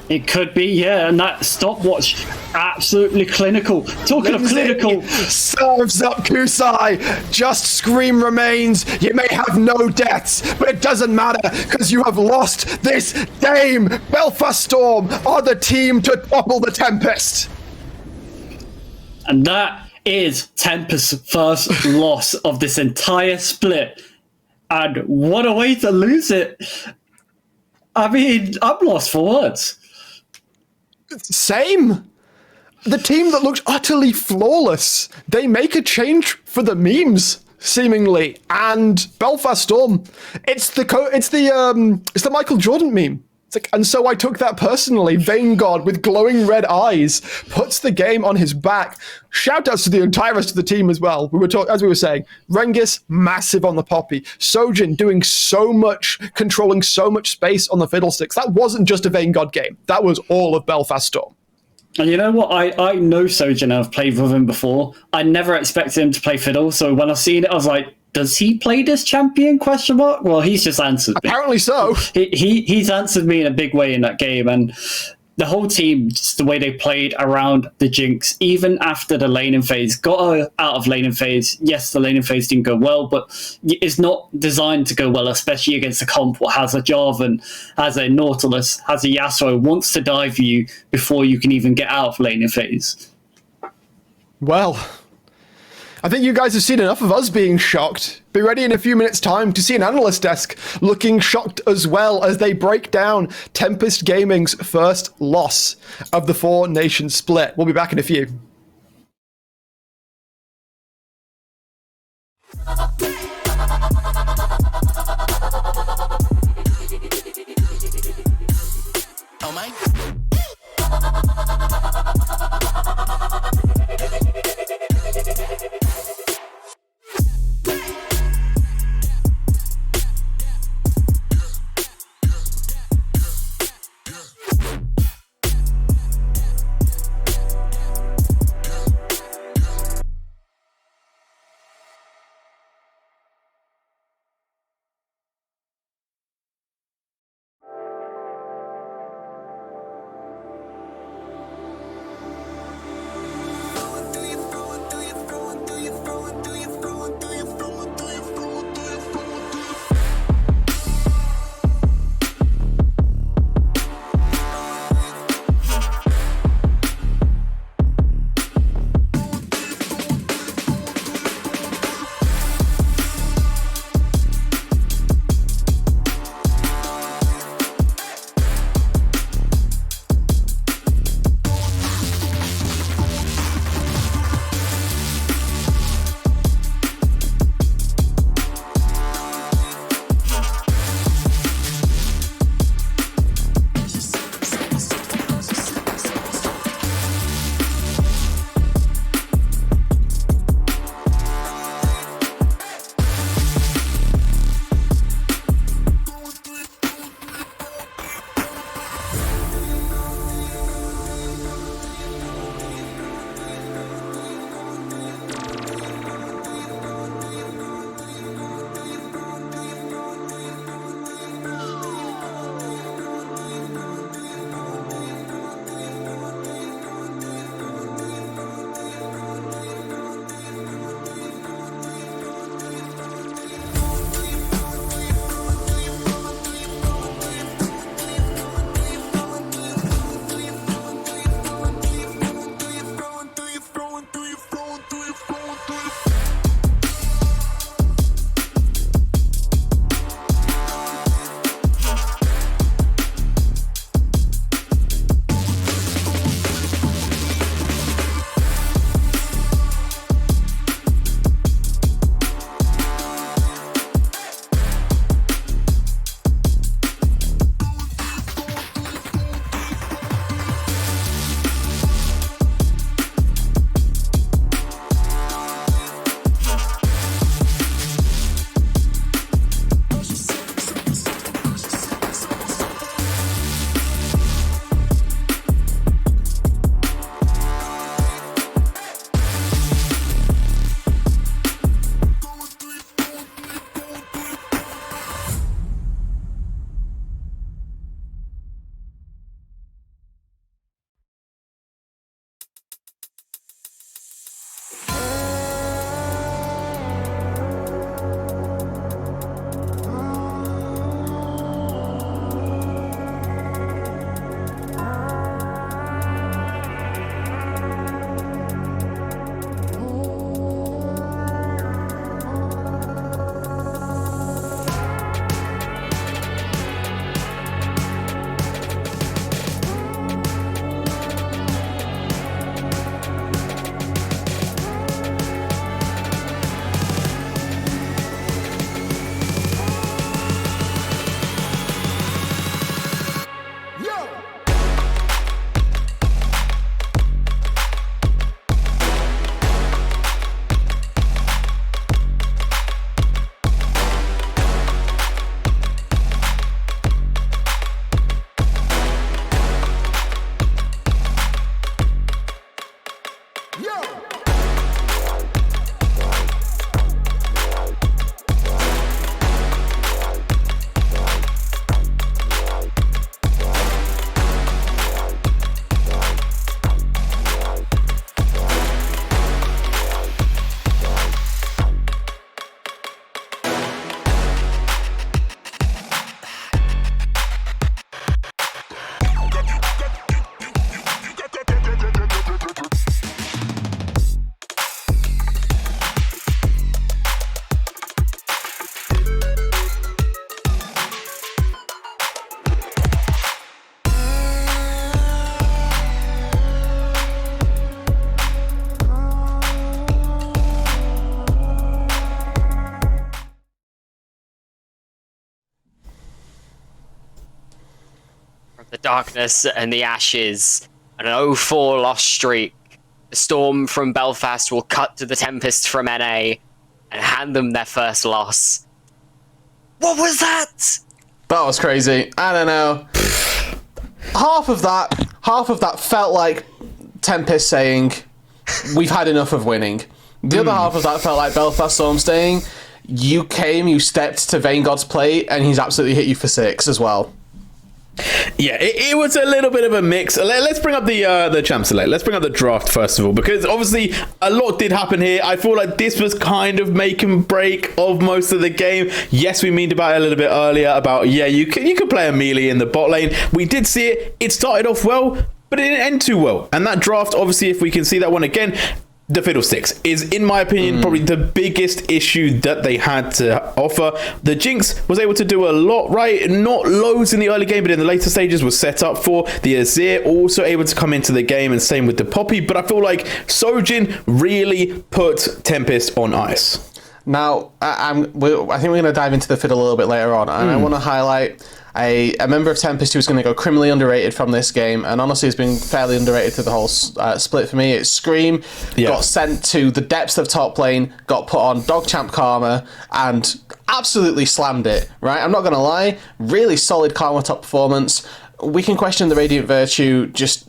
It could be, yeah, and that stopwatch, absolutely clinical. Talking of clinical. Serves up Kusai. Just Scream remains. You may have no deaths, but it doesn't matter, because you have lost this game. Belfast Storm are the team to topple the Tempest. And that is Tempest's first loss of this entire split. And what a way to lose it. I mean, I'm lost for words. Same. The team that looked utterly flawless, they make a change for the memes, seemingly. And Belfast Storm, it's the Michael Jordan meme. It's like, and so I took that personally. Vanguard with glowing red eyes puts the game on his back. Shout outs to the entire rest of the team as well. As we were saying, Rengar massive on the Poppy. Sojin doing so much, controlling so much space on the Fiddlesticks. That wasn't just a Vanguard game. That was all of Belfast Storm. And you know what? I know Sojin. I've played with him before. I never expected him to play Fiddle. So when I seen it, I was like, does he play this champion? Question mark. Well, he's just answered me. Apparently so. He's answered me in a big way in that game, and the whole team, just the way they played around the Jinx, even after the laning phase, got her out of laning phase. Yes, the laning phase didn't go well, but it's not designed to go well, especially against a comp what has a Jarvan, has a Nautilus, has a Yasuo, wants to dive you before you can even get out of laning phase. Well, I think you guys have seen enough of us being shocked. Be ready in a few minutes' time to see an analyst desk looking shocked as well as they break down Tempest Gaming's first loss of the 4 nation split. We'll be back in a few. from the darkness and the ashes, an 0-4 loss streak. The Storm from Belfast will cut to the Tempest from NA and hand them their first loss. What was that? That was crazy. I don't know. Half of that felt like Tempest saying, we've had enough of winning. The other half of that felt like Belfast Storm saying, you stepped to Vanegod's plate, and he's absolutely hit you for 6 as well. Yeah, it was a little bit of a mix. Let's bring up the champ select. Let's bring up the draft first of all, because obviously a lot did happen here. I feel like this was kind of make and break of most of the game. Yes, we meaned about it a little bit earlier about, yeah, you could play a melee in the bot lane. We did see it. It started off well, but it didn't end too well. And that draft, obviously, if we can see that one again, the Fiddlesticks is, in my opinion, probably the biggest issue that they had to offer. The Jinx was able to do a lot, right? Not loads in the early game, but in the later stages was set up for. The Azir also able to come into the game, and same with the Poppy. But I feel like Sojin really put Tempest on ice. Now, I think we're going to dive into the Fiddle a little bit later on, and I want to highlight a member of Tempest who's going to go criminally underrated from this game, and honestly has been fairly underrated through the whole split for me. It's Scream, got sent to the depths of top lane, got put on Dog Champ Karma, and absolutely slammed it, right? I'm not going to lie, really solid Karma top performance. We can question the Radiant Virtue just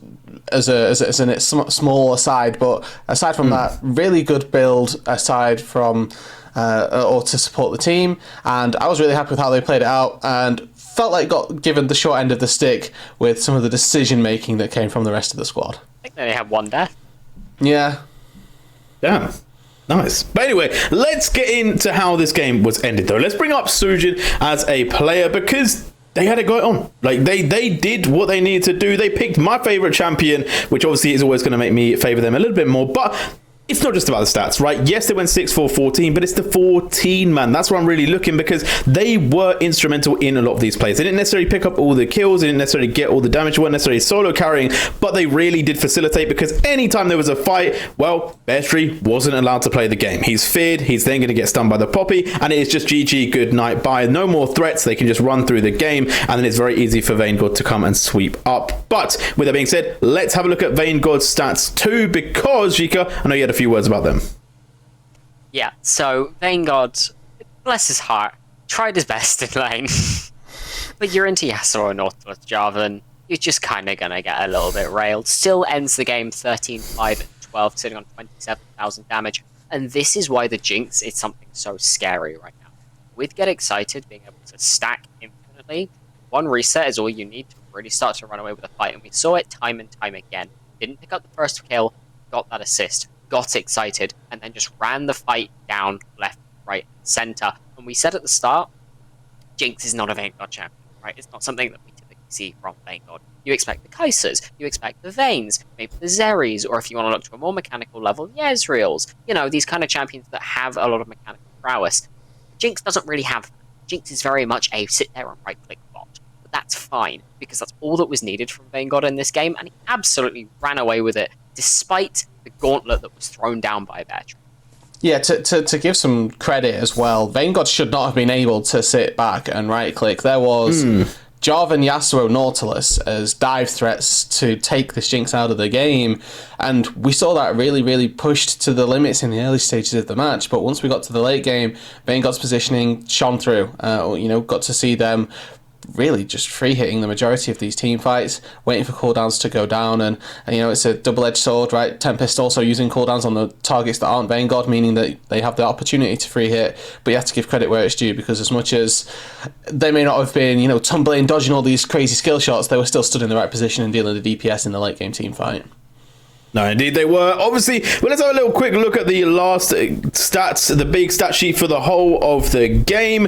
as a small aside, but aside from that, really good build aside from or to support the team, and I was really happy with how they played it out, and felt like got given the short end of the stick with some of the decision making that came from the rest of the squad. I think they only had one death. Yeah. Damn. Nice. But anyway, let's get into how this game was ended, though. Let's bring up Sujin as a player, because they had it going on. Like, they did what they needed to do. They picked my favorite champion, which obviously is always going to make me favor them a little bit more, but it's not just about the stats, right? Yes, they went 6-4-14, but it's the 14, man. That's where I'm really looking, because they were instrumental in a lot of these plays. They didn't necessarily pick up all the kills, they didn't necessarily get all the damage, they weren't necessarily solo carrying, but they really did facilitate, because anytime there was a fight, well, Beartree wasn't allowed to play the game. He's feared, he's then going to get stunned by the Poppy, and it is just GG, good night, bye. No more threats, they can just run through the game, and then it's very easy for Vanegod to come and sweep up. But with that being said, let's have a look at Vanegod's stats too, because, Jika, I know you had a few words about them. Yeah, so Vanegod, bless his heart, tried his best in lane. But you're into Yasuo or Nautilus Jarvan, you're just kind of going to get a little bit railed. Still ends the game 13-5-12, sitting on 27,000 damage. And this is why the Jinx is something so scary right now. With Get Excited being able to stack infinitely, one reset is all you need to really start to run away with a fight. And we saw it time and time again. Didn't pick up the first kill, got that assist, got excited, and then just ran the fight down left, right, center. And we said at the start, Jinx is not a Vanguard champion, right? It's not something that we typically see from Vanguard. You expect the Kaisers, you expect the Vaynes, maybe the Zeris, or if you want to look to a more mechanical level, the Ezreals. You know, these kind of champions that have a lot of mechanical prowess. Jinx doesn't really have that. Jinx is very much a sit there and right-click bot. But that's fine, because that's all that was needed from Vanguard in this game, and he absolutely ran away with it, despite the gauntlet that was thrown down by Beartree. Yeah, to give some credit as well, Vanguard should not have been able to sit back and right-click. There was Jarvan, Yasuo, Nautilus as dive threats to take the Jinx out of the game, and we saw that really, really pushed to the limits in the early stages of the match. But once we got to the late game, Vanguard's positioning shone through. Got to see them really just free hitting the majority of these team fights, waiting for cooldowns to go down, and it's a double-edged sword, right? Tempest also using cooldowns on the targets that aren't Vanguard, meaning that they have the opportunity to free hit, but you have to give credit where it's due, because as much as they may not have been, tumbling, dodging all these crazy skill shots, they were still stood in the right position and dealing the DPS in the late game team fight. No, indeed they were. Obviously, well, let's have a little quick look at the last stats, the big stat sheet for the whole of the game,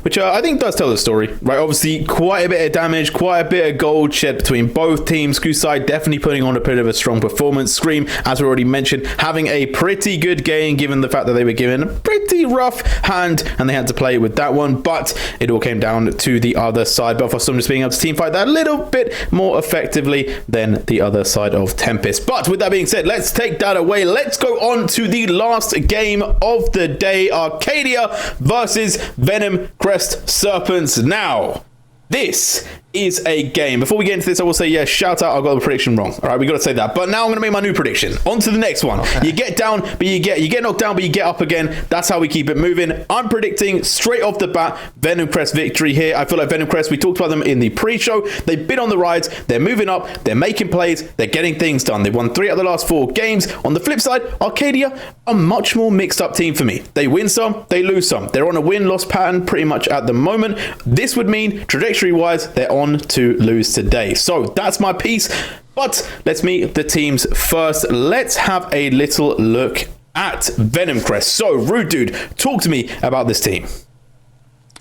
which I think does tell the story, right? Obviously, quite a bit of damage, quite a bit of gold shed between both teams. Kusai definitely putting on a bit of a strong performance. Scream, as we already mentioned, having a pretty good game, given the fact that they were given a pretty rough hand and they had to play with that one, but it all came down to the other side. Belfast Storm just being able to team fight that a little bit more effectively than the other side of Tempest. But with that being said, let's take that away. Let's go on to the last game of the day, Arcadia versus Venom Crest Serpents. Now, this is a game. Before we get into this, I will say, yeah, shout out, I got the prediction wrong. All right, we got to say that. But now I'm going to make my new prediction. On to the next one. Okay. You get down, but you get knocked down, but you get up again. That's how we keep it moving. I'm predicting straight off the bat, Venom Crest victory here. I feel like Venom Crest, we talked about them in the pre-show. They've been on the rise. They're moving up. They're making plays. They're getting things done. They've won 3 out of the last 4 games. On the flip side, Arcadia, a much more mixed up team for me. They win some, they lose some. They're on a win-loss pattern pretty much at the moment. This would mean, trajectory-wise, they're on to lose today. So that's my piece. But let's meet the teams first. Let's have a little look at Venom Crest. So, Rude Dude, talk to me about this team.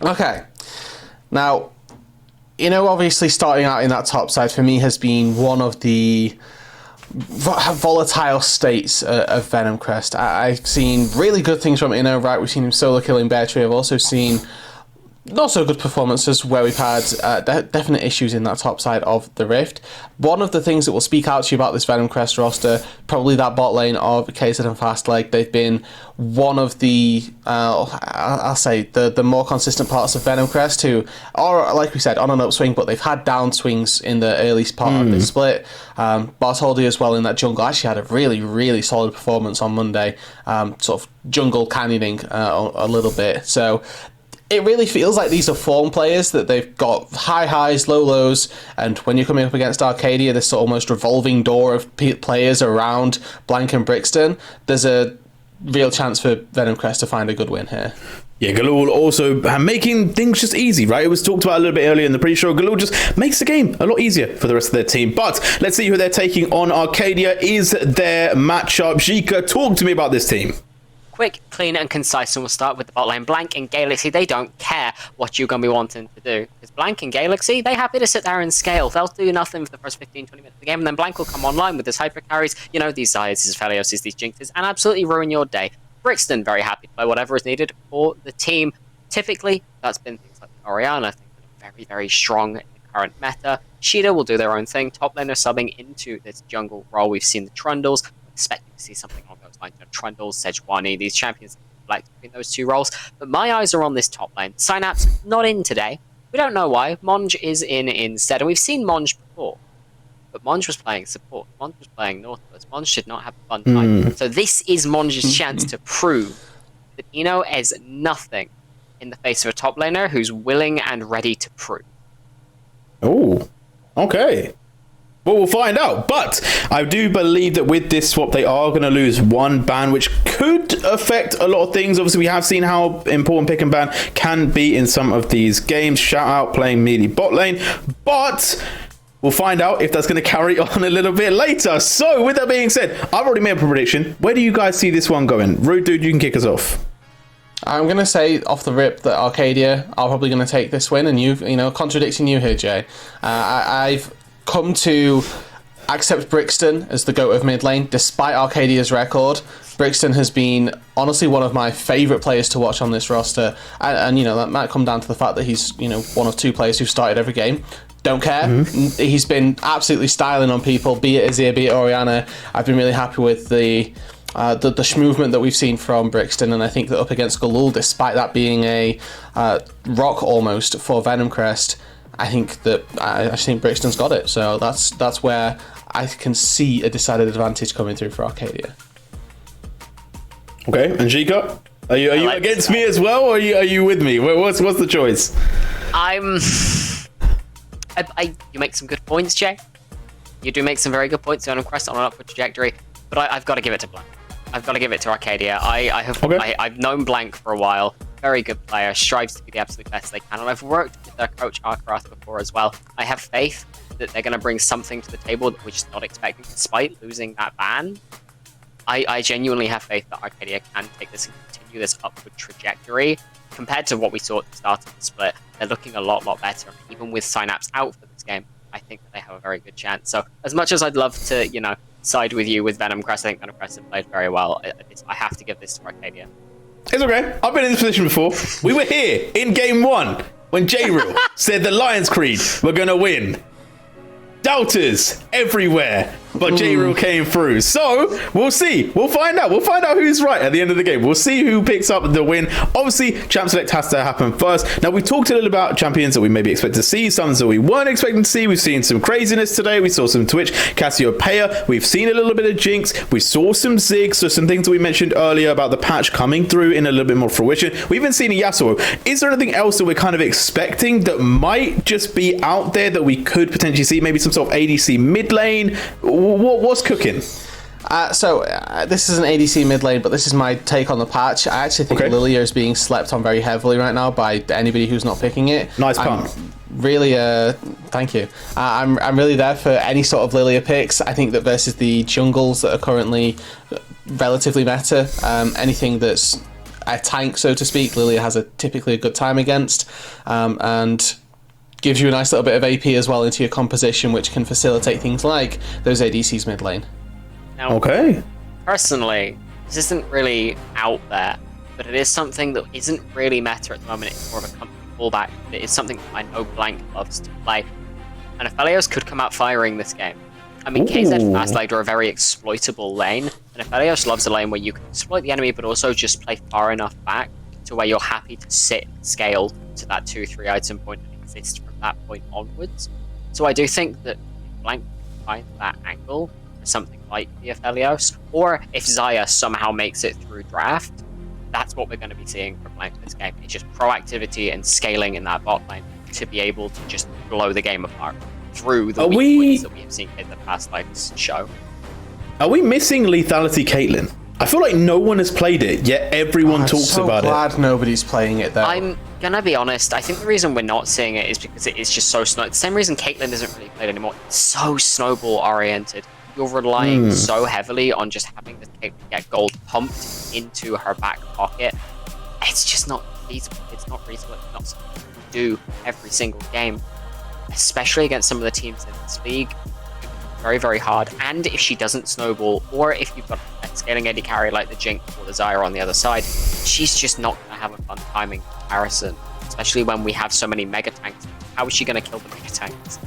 Okay. Now, obviously starting out in that top side for me has been one of the volatile states of Venom Crest. I've seen really good things from right? We've seen him solo killing Bear Tree. I've also seen not so good performances where we've had definite issues in that top side of the Rift. One of the things that will speak out to you about this Venom Crest roster, probably that bot lane of KZ and Fastleg. They've been one of the, I'll say, the more consistent parts of Venom Crest, who are, like we said, on an upswing, but they've had downswings in the early part of the split. Bartoldi as well in that jungle actually had a really, really solid performance on Monday, sort of jungle canyoning a little bit. So it really feels like these are form players, that they've got high highs, low lows, and when you're coming up against Arcadia, this almost revolving door of players around Blank and Brixton, there's a real chance for Venom Crest to find a good win here. Yeah, Galul also making things just easy, right? It was talked about a little bit earlier in the pre-show. Galul just makes the game a lot easier for the rest of their team. But let's see who they're taking on. Arcadia is their matchup. Jika, talk to me about this team. Quick, clean, and concise, and we'll start with the bot lane. Blank and Galaxy, they don't care what you're going to be wanting to do. Because Blank and Galaxy, they're happy to sit there and scale. They'll do nothing for the first 15-20 minutes of the game, and then Blank will come online with his hyper carries, these Zayas, these Felioses, these Jinxes, and absolutely ruin your day. Brixton, very happy to play whatever is needed for the team. Typically, that's been things like Orianna, things that are very, very strong in the current meta. Sheeta will do their own thing. Top laner subbing into this jungle role. We've seen the Trundles. I'm expecting to see something along those lines. Trundles, Sejuani, these champions like between those 2 roles. But my eyes are on this top lane. Synapse, not in today. We don't know why. Monge is in instead. And we've seen Monge before. But Monge was playing support. Monge was playing Nautilus. Monge did not have a fun time. So this is Monge's chance to prove that Eno is nothing in the face of a top laner who's willing and ready to prove. Oh, okay. Well, we'll find out. But I do believe that with this swap, they are going to lose 1 ban, which could affect a lot of things. Obviously, we have seen how important pick and ban can be in some of these games. Shout out playing melee bot lane. But we'll find out if that's going to carry on a little bit later. So, with that being said, I've already made a prediction. Where do you guys see this one going? Rude Dude, you can kick us off. I'm going to say off the rip that Arcadia are probably going to take this win, and contradicting you here, Jay. I've come to accept Brixton as the GOAT of mid lane, despite Arcadia's record. Brixton has been honestly one of my favourite players to watch on this roster, and that might come down to the fact that he's one of 2 players who've started every game. Don't care. He's been absolutely styling on people, be it Azir, be it Orianna. I've been really happy with the movement that we've seen from Brixton, and I think that up against Galul, despite that being a rock almost for Venom Crest, I think Brixton's got it. So that's where I can see a decided advantage coming through for Arcadia. Okay, and Jika, are you against me as well, or are you with me? What's the choice? You make some good points, Jay. You do make some very good points on Crest on an upward trajectory, but I've got to give it to Blank. I've got to give it to Arcadia. I've known Blank for a while. Very good player, strives to be the absolute best they can, and I've worked with their coach Arkaroth before as well. I have faith that they're going to bring something to the table that we're just not expecting, despite losing that ban. I genuinely have faith that Arcadia can take this and continue this upward trajectory. Compared to what we saw at the start of the split, they're looking a lot better. Even with Synapse out for this game, I think that they have a very good chance. So as much as I'd love to, side with you with Venom Crest, I think Venom Crest have played very well. I have to give this to Arcadia. It's okay. I've been in this position before. We were here in game 1 when J-Real said the Lions Creed were going to win. Doubters everywhere. but J-Real came through. So we'll see. We'll find out. We'll find out who's right at the end of the game. We'll see who picks up the win. Obviously, Champ Select has to happen first. Now, we talked a little about champions that we maybe expect to see, some that we weren't expecting to see. We've seen some craziness today. We saw some Twitch Cassiopeia. We've seen a little bit of Jinx. We saw some Ziggs. So some things that we mentioned earlier about the patch coming through in a little bit more fruition. We've even seen a Yasuo. Is there anything else that we're kind of expecting that might just be out there that we could potentially see? Maybe some sort of ADC mid lane? What's cooking? This is an ADC mid lane, but this is my take on the patch. I actually think Lilia is being slept on very heavily right now by anybody who's not picking it. Nice pun. Really, thank you. I'm really there for any sort of Lilia picks. I think that versus the jungles that are currently relatively meta, anything that's a tank, so to speak, Lilia has typically a good time against, and gives you a nice little bit of AP as well into your composition, which can facilitate things like those ADCs mid lane. Now, personally, this isn't really out there, but it is something that isn't really meta at the moment. It's more of a comfort fallback. It is something that I know Blank loves to play. And Aphelios could come out firing this game. I mean, KZ and Fastlight are a very exploitable lane, and Aphelios loves a lane where you can exploit the enemy, but also just play far enough back to where you're happy to sit and scale to that 2-3 item point that exists from that point onwards. So I do think that if Blank can find that angle for something like the Aphelios, or if Xayah somehow makes it through draft, that's what we're going to be seeing from Blank this game. It's just proactivity and scaling in that bot lane to be able to just blow the game apart through the weak points that we have seen in the past show. Are we missing Lethality Caitlyn? I feel like no one has played it, yet everyone talks about it. I'm glad nobody's playing it though. I'm gonna be honest, I think the reason we're not seeing it is because it is just so the same reason Caitlyn isn't really played anymore. It's so snowball oriented. You're relying so heavily on just having the Caitlyn get gold pumped into her back pocket. It's just not feasible. It's not reasonable. It's not something you can do every single game, especially against some of the teams in this league. Very, very hard. And if she doesn't snowball, or if you've got a scaling AD carry like the Jinx or the Xayah on the other side, she's just not going to have a fun timing comparison, especially when we have so many mega tanks. How is she going to kill the mega tanks?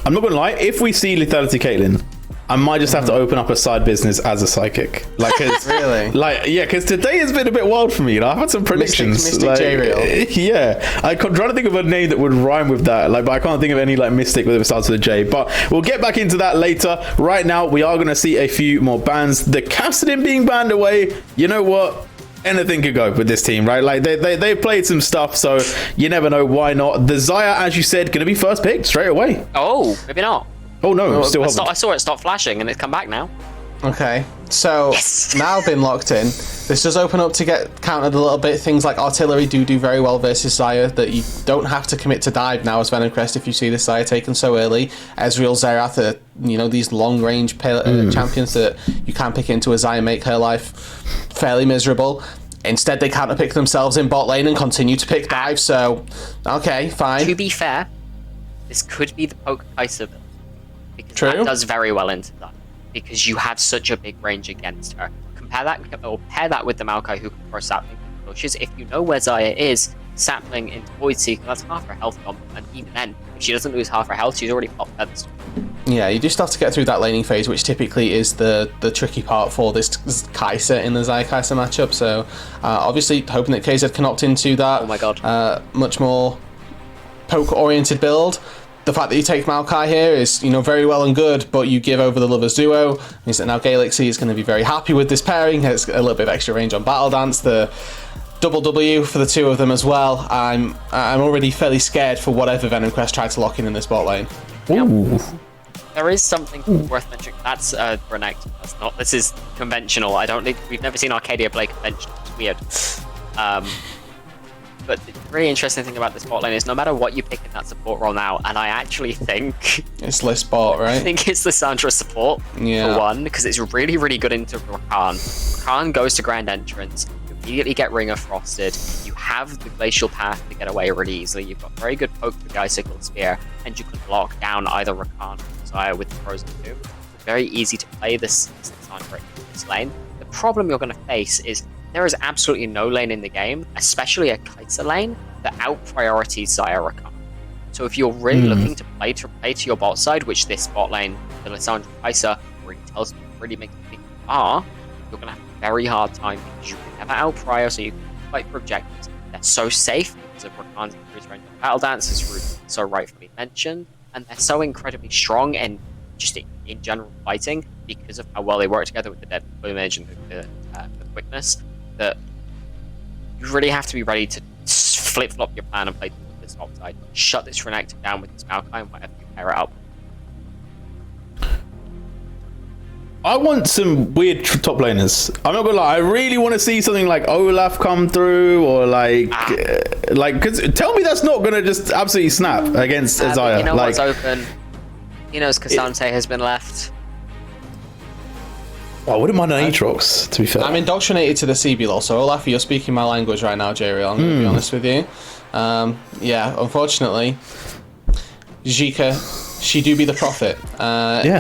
I'm not going to lie, if we see Lethality Caitlyn, I might just have to open up a side business as a psychic. Like, really? Because today has been a bit wild for me. You know, I've had some predictions. Mystic J-Real. Yeah, I'm trying to think of a name that would rhyme with that. But I can't think of any Mystic with it starts with a J. But we'll get back into that later. Right now, we are going to see a few more bans. The Kassadin being banned away. You know what? Anything could go with this team, right? Like they played some stuff, so you never know. Why not? The Xayah, as you said, going to be first pick straight away. Oh, maybe not. Oh no, still I saw it stop flashing and it's come back now. Okay, so now been locked in. This does open up to get countered a little bit. Things like artillery do very well versus Xayah, that you don't have to commit to dive now as Venom Crest if you see this Xayah taken so early. Ezreal, Xerath are, these long range champions that you can pick into a Xayah, make her life fairly miserable. Instead, they counter pick themselves in bot lane and continue to pick dive, so okay, fine. To be fair, this could be the poke Kai'Sa build. Because True. that does very well into that. Because you have such a big range against her. Pair that with the Maokai who can throw sapling into bushes. If you know where Xayah is, sapling into Void Seeker, that's half her health gone. And even then, if she doesn't lose half her health, she's already popped feathers. Yeah, you just have to get through that laning phase, which typically is the tricky part for this Kai'Sa in the Xayah Kai'Sa matchup. So, obviously, hoping that KZ can opt into that. Oh my god. Much more poke-oriented build. The fact that you take Maokai here is, very well and good, but you give over the Lovers Duo. Means that now Galaxy is going to be very happy with this pairing. Has a little bit of extra range on Battle Dance. The double W for the two of them as well. I'm already fairly scared for whatever Venom Crest tried to lock in this bot lane. Ooh. There is something worth mentioning. That's Renekton. That's not. This is conventional. We've never seen Arcadia play conventional. It's weird. But the very interesting thing about this bot lane is no matter what you pick in that support role now, and I actually think it's list bot, right? I think it's the Sandra support for one, because it's really, really good into Rakan. Rakan goes to Grand Entrance, you immediately get Ring of Frosted, you have the Glacial Path to get away really easily, you've got very good poke with the Icicle Spear, and you can lock down either Rakan or Xayah with the Frozen Tomb. It's very easy to play this Sandra in this lane. The problem you're going to face is there is absolutely no lane in the game, especially a Kai'Sa lane, that out-priorities Xayah Rakan. So if you're really looking to play to your bot side, which this bot lane, the Lissandra Kai'Sa, else really makes me think you're going to have a very hard time because you can never out prior, so you can fight for objectives. They're so safe because of Rakan's increased range of battle dance, as Ruth so rightfully mentioned, and they're so incredibly strong and just in general fighting because of how well they work together with the dead plumage and the quickness, that you really have to be ready to flip-flop your plan and play this top side. Shut this Renekton down with this Maokai and whatever you pair it up. I want some weird top laners. I'm not gonna lie. I really want to see something like Olaf come through, or because tell me that's not gonna just absolutely snap against Isaiah. You know what's open? He knows Cassante has been left. I wouldn't mind an Aatrox, to be fair. I'm indoctrinated to the CB lore, so Olaf, you're speaking my language right now, Jeriel. I'm going to be honest with you. Yeah, unfortunately, Zika, she do be the prophet.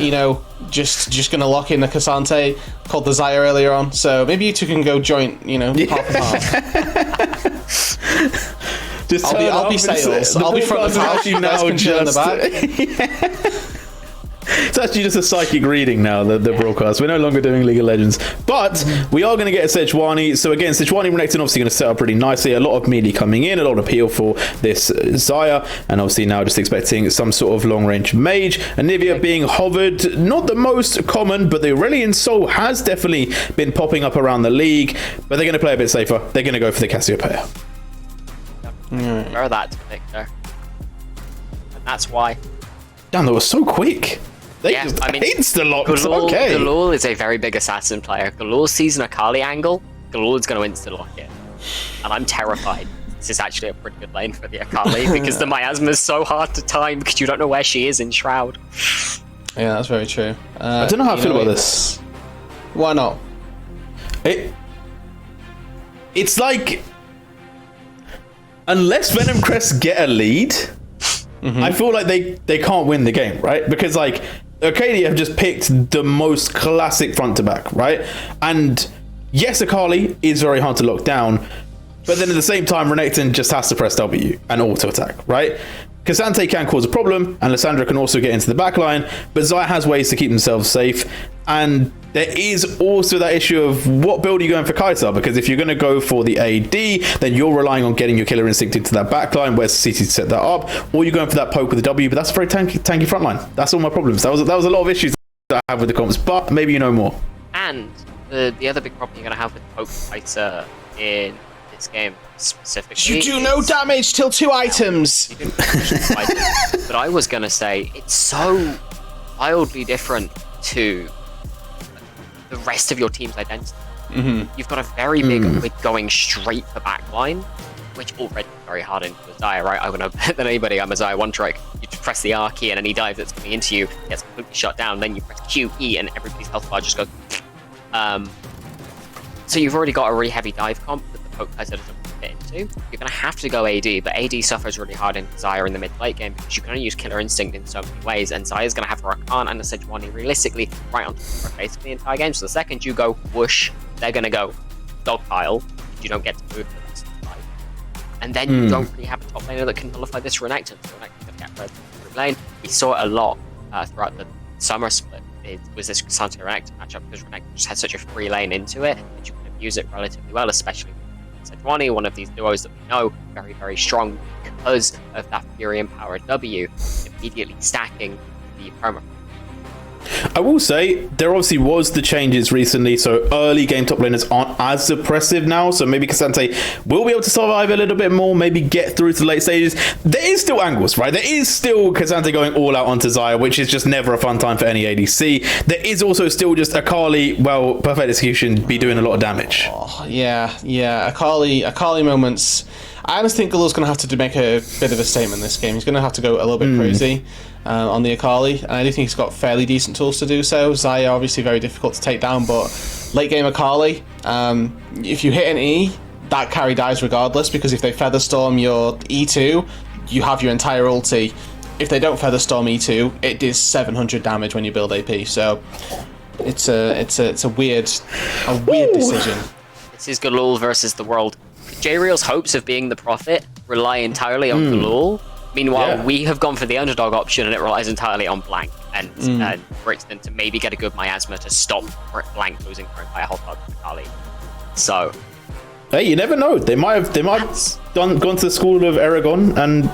You know, just going to lock in the Cassante, called the Zaya earlier on, so maybe you two can go joint, you know, half and half. Just I'll be sales. I'll be front of the house. You guys can chill in the back. It's actually just a psychic reading now, the broadcast. We're no longer doing League of Legends. But we are going to get a Sejuani. So again, Sejuani Renekton obviously going to set up pretty nicely. A lot of melee coming in, a lot of appeal for this Zaya. And obviously now just expecting some sort of long-range mage. Anivia being hovered. Not the most common, but the Aurelion Soul has definitely been popping up around the league. But they're going to play a bit safer. They're going to go for the Cassiopeia. Prefer that to Victor. And that's why. Damn, that was so quick. They just insta-locked. Okay. Galul is a very big assassin player. Galul sees an Akali angle, Galul is going to insta-lock it. And I'm terrified. This is actually a pretty good lane for the Akali because the miasma is so hard to time because you don't know where she is in Shroud. Yeah, that's very true. I don't know how I feel about this. Why not? It's like, unless Venom Crest get a lead, I feel like they can't win the game, right? Because like Arcadia have just picked the most classic front to back, right? And yes, Akali is very hard to lock down, but then at the same time, Renekton just has to press W and auto attack, right? Cassante can cause a problem, and Lissandra can also get into the backline, but Zaya has ways to keep themselves safe. And there is also that issue of what build are you going for Kai'Sa, because if you're going to go for the AD, then you're relying on getting your killer instinct into that backline, where's CT to set that up, or you're going for that poke with the W, but that's a very tanky frontline. That's all my problems. That was a lot of issues that I have with the comps, but maybe you know more. And the other big problem you're going to have with poke Kai'Sa in this game specifically, you do no damage till 2 items. But I was going to say it's so wildly different to the rest of your team's identity. You've got a very big with going straight for backline, which already is very hard into Zaya, right? I would know better than anybody. I'm a Zaya one trick. You just press the R key and any dive that's coming into you gets completely shut down. Then you press Q, E, and everybody's health bar just goes. So you've already got a really heavy dive comp that the poke Kai'Sa doesn't fit into. You're going to have to go AD, but AD suffers really hard in Zaya in the mid-late game because you can only use Killer Instinct in so many ways, and Zaya's going to have Rakan and the Sejuani realistically right on top of her basically the entire game. So the second you go whoosh, they're going to go dogpile. You don't get to move the rest of the fight. And then you don't really have a top laner that can nullify this Renekton. So Renekton's going to get further through lane. We saw it a lot throughout the summer split. It was this Cassante Renekton matchup because Renekton just had such a free lane into it that you could use it relatively well, especially Sejuani, one of these duos that we know very, very strong because of that Fury Empowered W, immediately stacking the perma. I will say there obviously was the changes recently, so early game top laners aren't as suppressive now, so maybe Cassante will be able to survive a little bit more, maybe get through to the late stages. There is still angles, right? There is still Cassante going all out onto Zaya, which is just never a fun time for any ADC. There is also still just Akali, well, perfect execution, be doing a lot of damage. Oh, yeah. Akali moments. I honestly think Galul's going to have to make a bit of a statement this game. He's going to have to go a little bit crazy on the Akali, and I do think he's got fairly decent tools to do so. Zaya obviously very difficult to take down, but late game Akali, if you hit an E, that carry dies regardless, because if they Featherstorm your E2, you have your entire ulti. If they don't Featherstorm E2, it does 700 damage when you build AP, so it's a weird decision. This is Galul versus the world. J-Real's hopes of being the prophet rely entirely on Galul, Meanwhile, we have gone for the underdog option, and it relies entirely on Blank and Brixton to maybe get a good miasma to stop Blank losing by a whole lot of Kali. So, hey, you never know. They might have gone to the school of Aragon and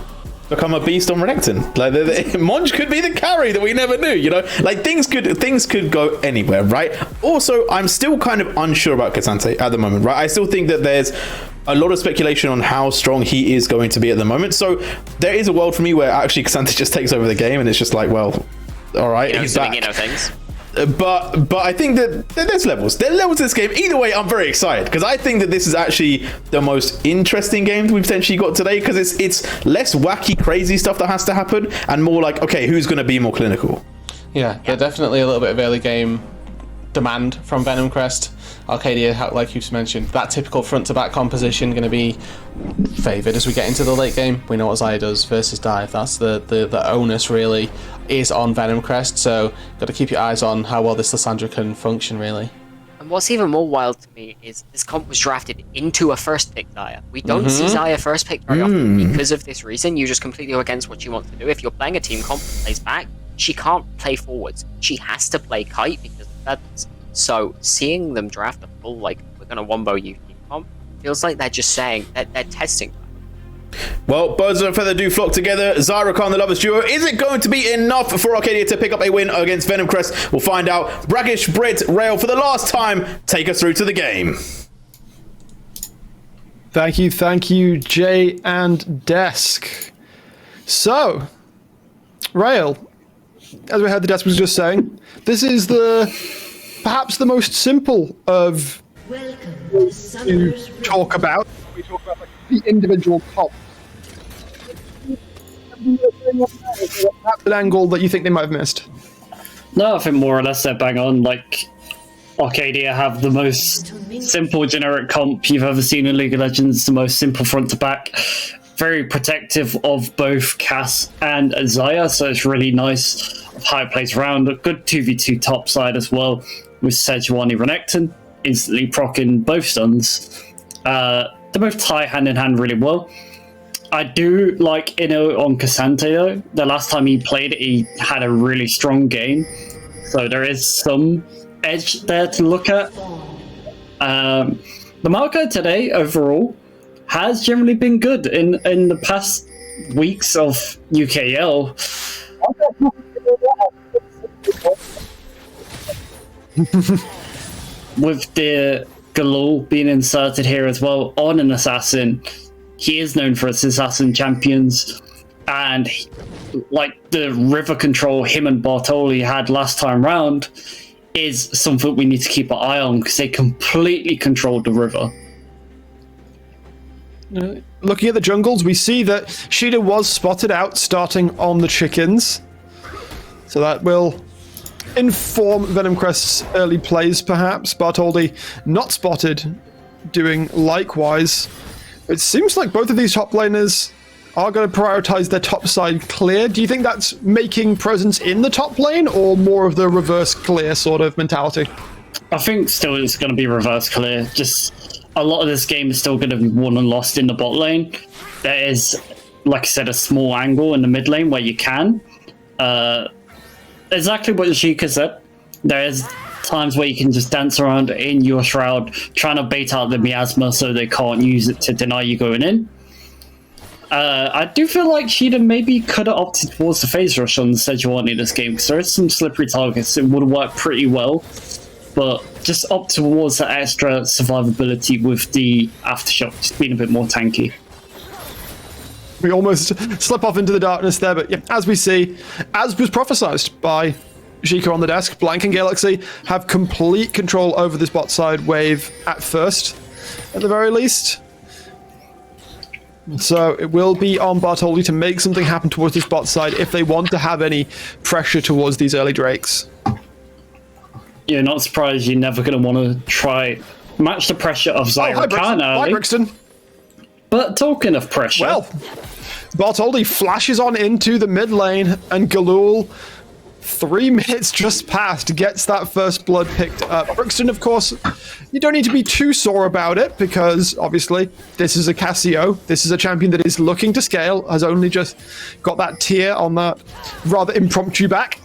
become a beast on Renekton. Like Monj could be the carry that we never knew. You know, like things could go anywhere, right? Also, I'm still kind of unsure about Cassante at the moment, right? I still think that there's a lot of speculation on how strong he is going to be at the moment. So there is a world for me where actually Cassante just takes over the game, and it's just like, well, all right, he's back. Things. But I think that there's levels. There are levels to this game. Either way, I'm very excited because I think that this is actually the most interesting game we've potentially got today because it's less wacky, crazy stuff that has to happen and more like, okay, who's going to be more clinical? Yeah, there's definitely a little bit of early game demand from Venom Crest. Arcadia, like you've mentioned, that typical front-to-back composition going to be favoured as we get into the late game. We know what Xayah does versus Dive. That's the onus really is on Venom Crest, so got to keep your eyes on how well this Lissandra can function really. And what's even more wild to me is this comp was drafted into a first pick Xayah. We don't see Xayah first pick very often because of this reason. You just completely go against what you want to do. If you're playing a team comp that plays back, she can't play forwards. She has to play kite because of feathers. So seeing them draft a full, like, we're going to wombo you team comp, feels like they're just saying that they're testing. Well, birds of a feather do flock together. Zyra Khan, the Lovers Duo. Is it going to be enough for Arcadia to pick up a win against Venom Crest? We'll find out. Brackish, Brit, Rail, for the last time, take us through to the game. Thank you, Jay and Desk. So, Rail, as we heard the Desk was just saying, this is perhaps the most simple of to talk about. We talk about like, the individual comp. That's an angle that you think they might have missed. No, I think more or less they're bang on. Like, Arcadia have the most simple generic comp you've ever seen in League of Legends, the most simple front to back. Very protective of both Cass and Xayah, so it's really nice how it plays around. A good 2v2 top side as well, with Sejuani Renekton, instantly proccing both stuns. They both tie hand in hand really well. I do like Inno on Cassante though. The last time he played it, he had a really strong game. So there is some edge there to look at. The Marco today, overall, has generally been good in the past weeks of UKL. With the Galul being inserted here as well on an assassin, he is known for his assassin champions, and like the river control him and Bartoli had last time round is something we need to keep an eye on because they completely controlled the river. Looking at the jungles, we see that Sheeta was spotted out starting on the chickens, so that will inform Venom Crest's early plays, perhaps. Bartoldi not spotted doing likewise. It seems like both of these top laners are going to prioritize their top side clear. Do you think that's making presence in the top lane or more of the reverse clear sort of mentality? I think still it's going to be reverse clear. Just a lot of this game is still going to be won and lost in the bot lane. There is, like I said, a small angle in the mid lane where you can. Exactly what Sheikah said. There is times where you can just dance around in your shroud, trying to bait out the miasma so they can't use it to deny you going in. I do feel like Sheeta maybe could have opted towards the phase rush on Sejuani this game, because there is some slippery targets. It would work pretty well, but just opt towards that extra survivability with the aftershock just being a bit more tanky. We almost slip off into the darkness there, but yeah, as we see, as was prophesized by Sheikah on the desk, Blank and Galaxy have complete control over this bot side wave at first, at the very least. So it will be on Bartoli to make something happen towards this bot side if they want to have any pressure towards these early Drakes. You're not surprised you're never going to want to try match the pressure of Zyra Khan early. Hi, Brixton. But talking of pressure... Well, Bartoldi flashes on into the mid lane, and Galul 3 minutes just passed, gets that first blood picked up. Brixton, of course, you don't need to be too sore about it because, obviously, this is a Cassio. This is a champion that is looking to scale, has only just got that tier on that rather impromptu back.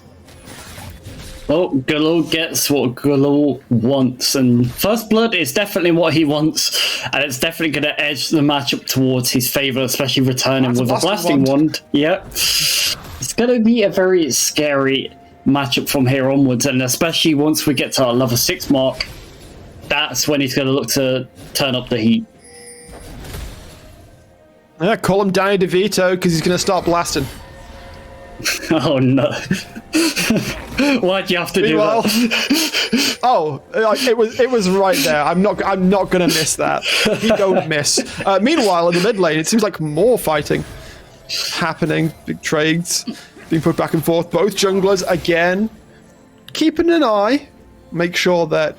Well, Galul gets what Galul wants, and First Blood is definitely what he wants, and it's definitely going to edge the matchup towards his favour, especially returning with a Blasting Wand. Yep. It's going to be a very scary matchup from here onwards, and especially once we get to our level 6 mark, that's when he's going to look to turn up the heat. Yeah, call him Danny DeVito because he's going to start blasting. Oh no. Why'd you have to do that? It was right there. I'm not gonna miss that. You don't miss. Meanwhile, in the mid lane, it seems like more fighting happening. Big trades being put back and forth. Both junglers again keeping an eye, make sure that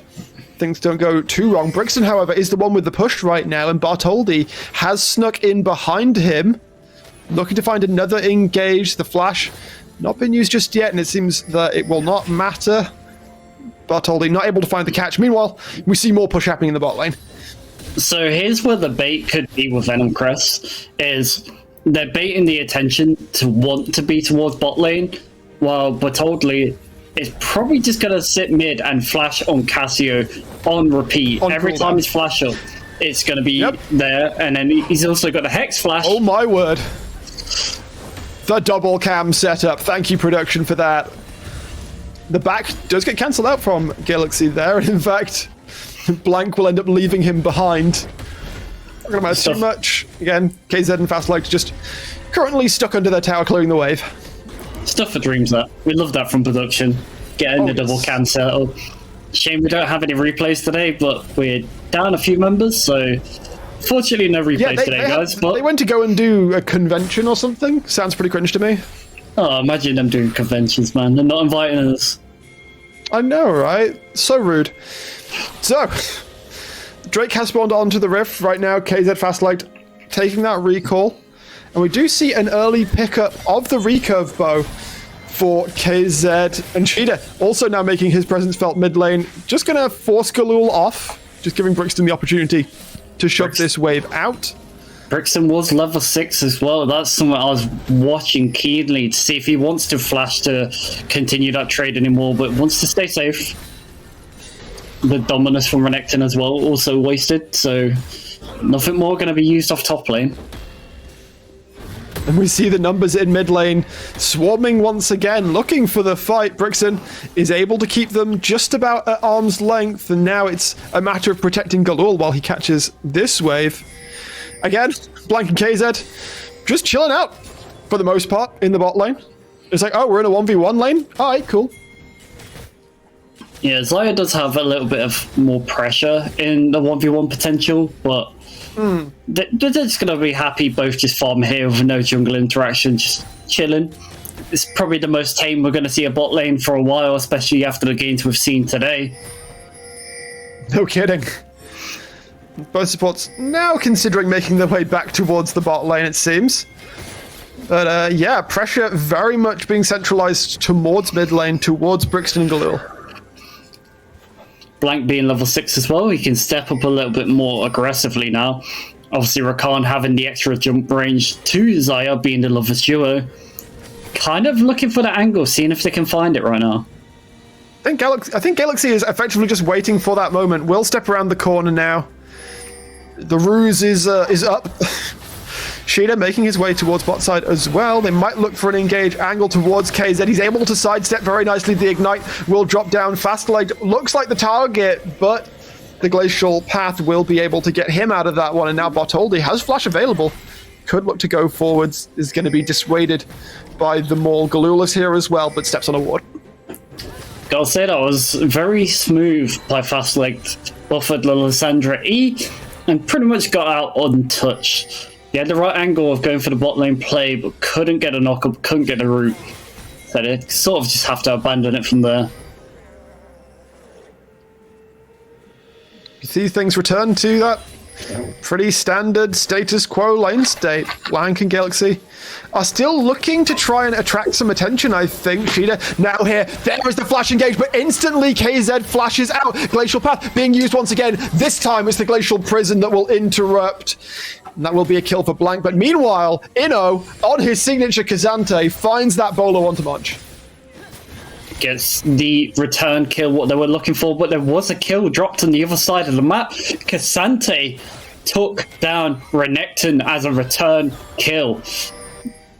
things don't go too wrong. Brixton, however, is the one with the push right now, and Bartholdi has snuck in behind him, looking to find another engage. The flash not been used just yet, and it seems that it will not matter. Bartholdi not able to find the catch. Meanwhile, we see more push happening in the bot lane. So here's where the bait could be with Venom Crest, is they're baiting the attention to want to be towards bot lane, while Bartholdi is probably just going to sit mid and flash on Cassio on repeat. Every time he's flash up, it's going to be there, and then he's also got a Hex Flash. Oh my word. The double cam setup. Thank you, production, for that. The back does get cancelled out from Galaxy there, and in fact, Blank will end up leaving him behind. Not gonna matter too much. Again, KZ and Fastlight just currently stuck under their tower, clearing the wave. Stuff for dreams, that. We love that from production. Getting the double cam setup. Shame we don't have any replays today, but we're down a few members, so fortunately no replays today, guys. But they went to go and do a convention or something. Sounds pretty cringe to me. Oh, imagine them doing conventions, man. They're not inviting us. I know, right? So rude. So, Drake has spawned onto the Rift right now. KZ Fastlight taking that recall. And we do see an early pickup of the recurve bow for KZ, and Cheetah also now making his presence felt mid lane. Just going to force Galul off, just giving Brixton the opportunity to shove this wave out. Brixton was level 6 as well. That's something I was watching keenly to see if he wants to flash to continue that trade anymore, but wants to stay safe. The Dominus from Renekton as well, also wasted, so nothing more going to be used off top lane. And we see the numbers in mid lane swarming once again, looking for the fight. Brixton is able to keep them just about at arm's length, and now it's a matter of protecting Galul while he catches this wave. Again, Blank and KZ just chilling out for the most part in the bot lane. It's like, oh, we're in a 1v1 lane? Alright, cool. Yeah, Xayah does have a little bit of more pressure in the 1v1 potential, but they're just going to be happy both just farm here with no jungle interaction, just chilling. It's probably the most tame we're going to see a bot lane for a while, especially after the games we've seen today. No kidding. Both supports now considering making their way back towards the bot lane, it seems. But yeah, pressure very much being centralized towards mid lane, towards Brixton and Galul. Blank being level 6 as well, he can step up a little bit more aggressively now. Obviously, Rakan having the extra jump range to Xayah being the lovers duo. Kind of looking for the angle, seeing if they can find it right now. I think Galaxy is effectively just waiting for that moment. Will step around the corner now. The ruse is up. Sheeta making his way towards bot side as well. They might look for an engage angle towards KZ. He's able to sidestep very nicely. The ignite will drop down. Fastlight looks like the target, but the glacial path will be able to get him out of that one. And now Bartholdi has flash available. Could look to go forwards. Is going to be dissuaded by the Maul. Galul is here as well, but steps on a ward. Gotta say, that was very smooth by Fastlight. Offered Lysandra E and pretty much got out untouched. He had the right angle of going for the bot lane play, but couldn't get a knock-up, couldn't get a root. So they sort of just have to abandon it from there. You see things return to that Pretty standard status quo lane state. Blank and Galaxy are still looking to try and attract some attention, I think. Sheeta now here. There is the flash engage, but instantly KZ flashes out. Glacial Path being used once again. This time it's the Glacial Prison that will interrupt. And that will be a kill for Blank. But meanwhile, Inno, on his signature Kazante, finds that bolo onto Munch. Gets the return kill, what they were looking for, but there was a kill dropped on the other side of the map. Kazante took down Renekton as a return kill.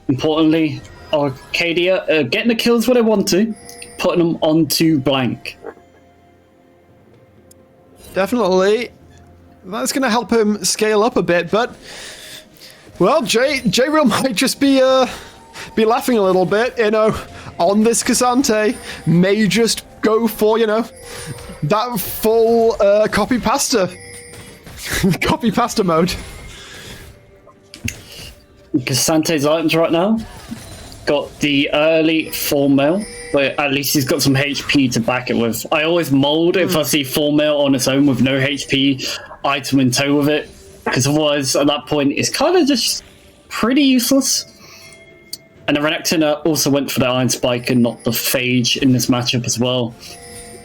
Importantly, Arcadia getting the kills where they want to, putting them onto Blank. Definitely. That's going to help him scale up a bit, but... Well, J-Real might just be laughing a little bit, on this Kazante. May just go for, that full copy pasta. Copy pasta mode. Kasante's items right now got the early full mail, but at least he's got some HP to back it with. I always mold if I see full mail on its own with no HP item in tow with it, because otherwise at that point it's kind of just pretty useless. And the Renekton also went for the Iron Spike and not the Phage in this matchup as well.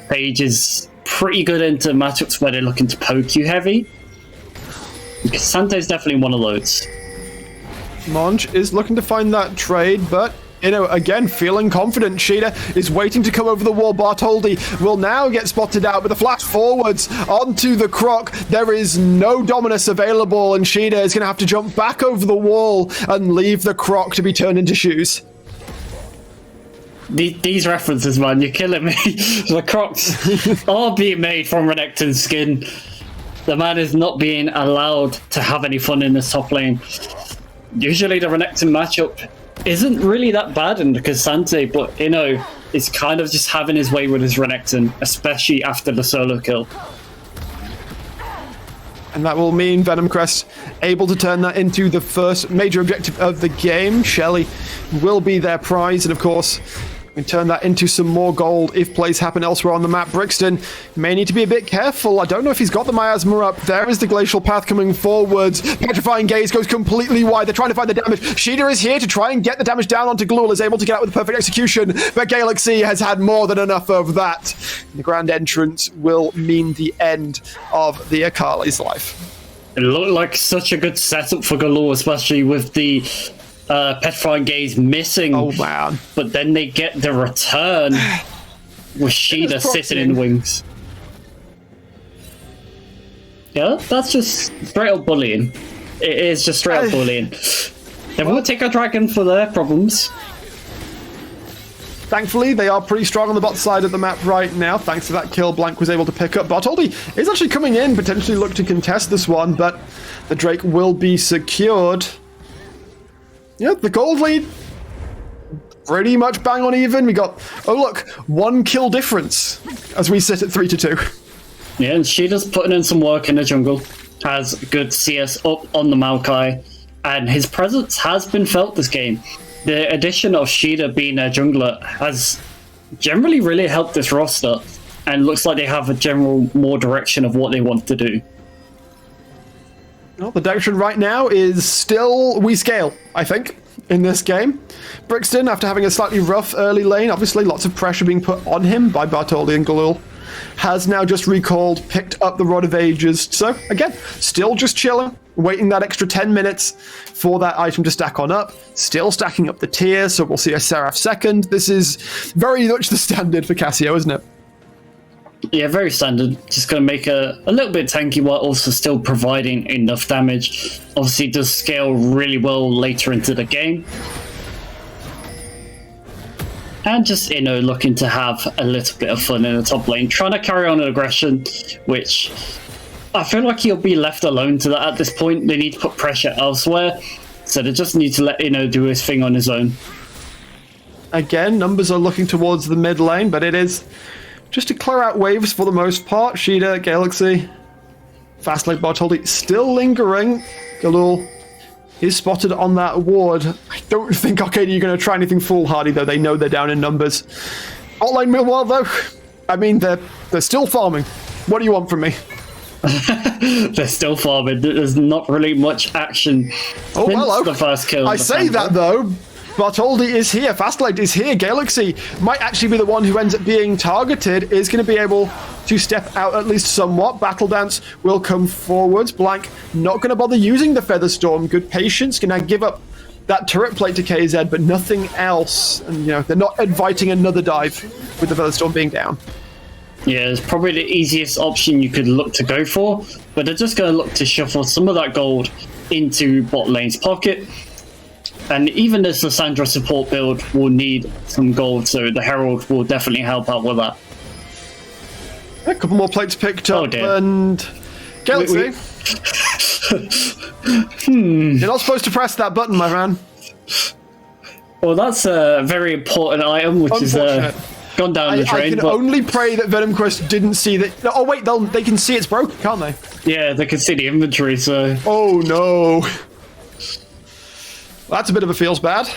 Phage is pretty good into matchups where they're looking to poke you heavy. Kasante's definitely one of those. Monch is looking to find that trade, but, again, feeling confident. Sheeta is waiting to come over the wall. Bartholdi will now get spotted out, but the flash forwards onto the Croc. There is no Dominus available, and Sheeta is going to have to jump back over the wall and leave the Croc to be turned into shoes. These references, man, you're killing me. The Crocs are being made from Renekton's skin. The man is not being allowed to have any fun in this top lane. Usually the Renekton matchup isn't really that bad in the Kazante, but is kind of just having his way with his Renekton, especially after the solo kill. And that will mean Venom Crest able to turn that into the first major objective of the game. Shelly will be their prize, and of course, we turn that into some more gold if plays happen elsewhere on the map. Brixton may need to be a bit careful. I don't know if he's got the miasma up. There is the Glacial Path coming forwards. Petrifying Gaze goes completely wide. They're trying to find the damage. Sheeta is here to try and get the damage down onto Glul, is able to get out with the perfect execution, but Galaxy has had more than enough of that. The grand entrance will mean the end of the Akali's life. It looked like such a good setup for Galore, especially with the Petrifying Gaze missing. Oh, man. But then they get the return with Sheeta sitting in the wings. Yeah, that's just straight up bullying. It is just straight up bullying. They will take a dragon for their problems. Thankfully, they are pretty strong on the bot side of the map right now, thanks to that kill Blank was able to pick up. Bartholdi is actually coming in, potentially look to contest this one, but the Drake will be secured. Yeah, the gold lead, pretty much bang on even. We got, one kill difference as we sit at 3-2. Yeah, and Sheeta's putting in some work in the jungle. Has good CS up on the Maokai, and his presence has been felt this game. The addition of Sheeta being a jungler has generally really helped this roster, and looks like they have a general more direction of what they want to do. Well, the direction right now is still we scale, I think, in this game. Brixton, after having a slightly rough early lane, obviously lots of pressure being put on him by Bartholdi and Galul, has now just recalled, picked up the Rod of Ages. So, again, still just chilling, waiting that extra 10 minutes for that item to stack on up. Still stacking up the tier, so we'll see a Seraph second. This is very much the standard for Cassio, isn't it? Yeah, very standard. Just going to make a little bit tanky while also still providing enough damage. Obviously, does scale really well later into the game. And just, looking to have a little bit of fun in the top lane. Trying to carry on an aggression, which I feel like he'll be left alone to that at this point. They need to put pressure elsewhere. So they just need to let do his thing on his own. Again, numbers are looking towards the mid lane, but it is just to clear out waves for the most part. Sheeta, Galaxy, fast lane Bartholdi still lingering. Galul is spotted on that ward. I don't think Arcadia are going to try anything foolhardy, though. They know they're down in numbers. Bot lane, meanwhile, though, I mean, they're still farming. What do you want from me? They're still farming. There's not really much action Oh, since hello. the first kill. I say that though. Bartoldi is here. Fastlight is here. Galaxy might actually be the one who ends up being targeted. Is going to be able to step out at least somewhat. Battle Dance will come forwards. Blank not going to bother using the Feather Storm. Good patience. Going to give up that turret plate to KZ, but nothing else. And you know they're not inviting another dive with the Feather Storm being down. Yeah, it's probably the easiest option you could look to go for, but they're just going to look to shuffle some of that gold into bot lane's pocket. And even this Lissandra support build will need some gold, so the Herald will definitely help out with that. A couple more plates picked up, dear. and Galaxy. You're not supposed to press that button, my man. Well, that's a very important item, which is gone down the I drain. can But only pray that Venom Quest didn't see that. Oh wait, they can see it's broken, can't they? yeah, they can see the inventory, so Oh no. That's a bit of a feels bad.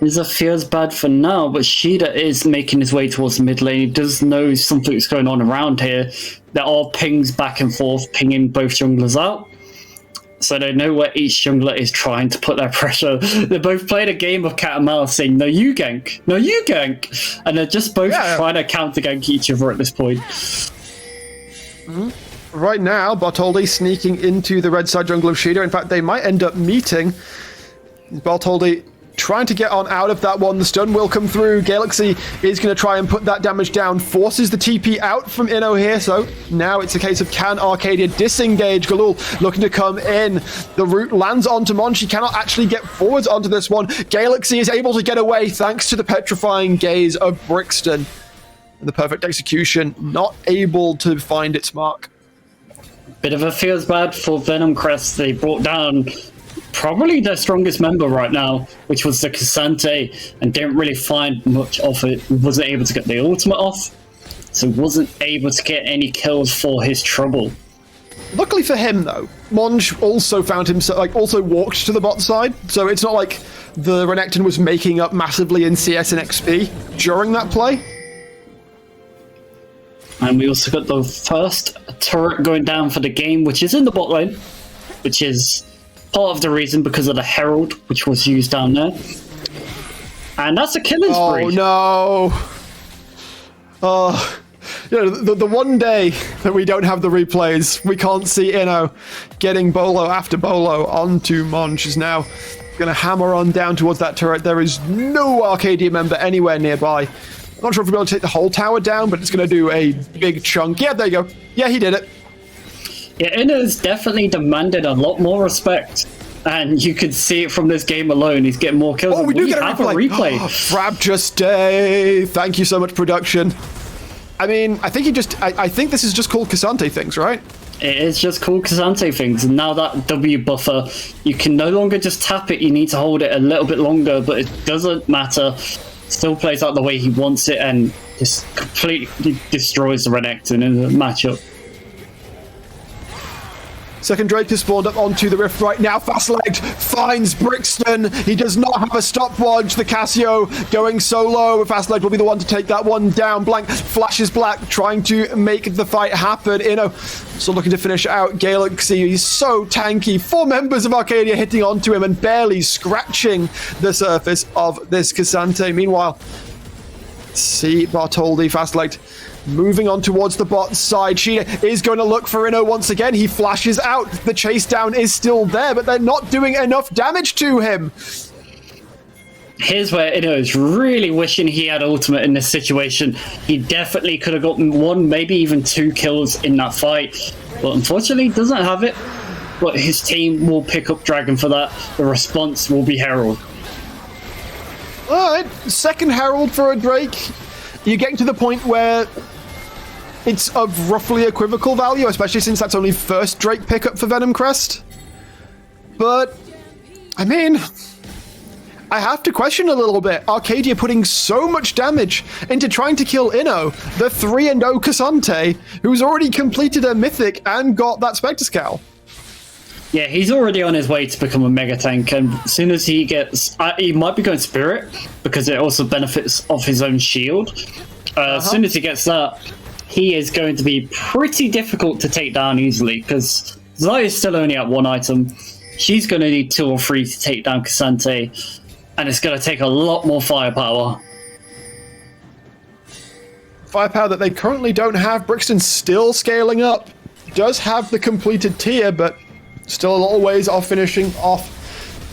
Nizza feels bad for now, but Shida is making his way towards the mid lane. He does know something's going on around here. There are pings back and forth, pinging both junglers out. So they know where each jungler is trying to put their pressure. They're both playing a game of cat and mouse, saying, no, you gank. No, you gank. And they're just both trying to counter gank each other at this point. Right now, Bartoldi sneaking into the red side jungle of Shida. In fact, they might end up meeting. Bartoldi trying to get on out of that one. The stun will come through. Galaxy is going to try and put that damage down. Forces the TP out from Inno here. So now it's a case of can Arcadia disengage? Galul looking to come in. The root lands onto Mon. She cannot actually get forwards onto this one. Galaxy is able to get away thanks to the petrifying gaze of Brixton. And the perfect execution, not able to find its mark. Bit of a feels bad for Venom Crest. They brought down probably their strongest member right now, which was the Cassante, and didn't really find much of it. Wasn't able to get the ultimate off, so wasn't able to get any kills for his trouble. Luckily for him, though, Monge also found himself, also walked to the bot side, so it's not like the Renekton was making up massively in CS and XP during that play. And we also got the first turret going down for the game, which is in the bot lane, which is part of the reason because of the Herald, which was used down there. And that's a killing spree. Oh no! Oh, the one day that we don't have the replays, we can't see Inno getting bolo after bolo onto Monge. Is now going to hammer on down towards that turret. There is no Arcadia member anywhere nearby. I'm not sure if we'll be able to take the whole tower down, but it's going to do a big chunk. Yeah, there you go. Yeah, he did it. Yeah, Inno's definitely demanded a lot more respect. And you could see it from this game alone. He's getting more kills. Oh, we do get have a replay. Frab just stay. Thank you so much, production. I mean, I think I think this is just called Cassante things, right? It is just called Cassante things. And now that W buffer, you can no longer just tap it. You need to hold it a little bit longer, but it doesn't matter. Still plays out the way he wants it and just completely destroys the Renekton in the matchup. Second Drake has spawned up onto the rift right now. Fast-legged finds Brixton. He does not have a stopwatch. The Casio going solo. Fast-legged will be the one to take that one down. Blank flashes black, trying to make the fight happen. Inno still looking to finish out Galaxy. He's so tanky. 4 members of Arcadia hitting onto him and barely scratching the surface of this Cassante. Meanwhile, see Bartoldi, fast-legged, moving on towards the bot side. Sheena is going to look for Inno once again. He flashes out. The chase down is still there, but they're not doing enough damage to him. Here's where Inno is really wishing he had ultimate in this situation. He definitely could have gotten 1, maybe even 2 kills in that fight, but unfortunately he doesn't have it. But his team will pick up Dragon for that. The response will be Herald. Alright, second Herald for a Drake. You're getting to the point where it's of roughly equivocal value, especially since that's only first Drake pickup for Venom Crest. But, I mean, I have to question a little bit. Arcadia putting so much damage into trying to kill Inno, the 3-0 Cassante, who's already completed a Mythic and got that Spectre Scowl. Yeah, he's already on his way to become a mega tank, and as soon as he gets, he might be going Spirit because it also benefits off his own shield. As soon as he gets that, he is going to be pretty difficult to take down easily, because Zaya is still only at 1 item. She's going to need 2 or 3 to take down Cassante, and it's going to take a lot more firepower. Firepower that they currently don't have. Brixton still scaling up. Does have the completed tier, but still a little ways off finishing off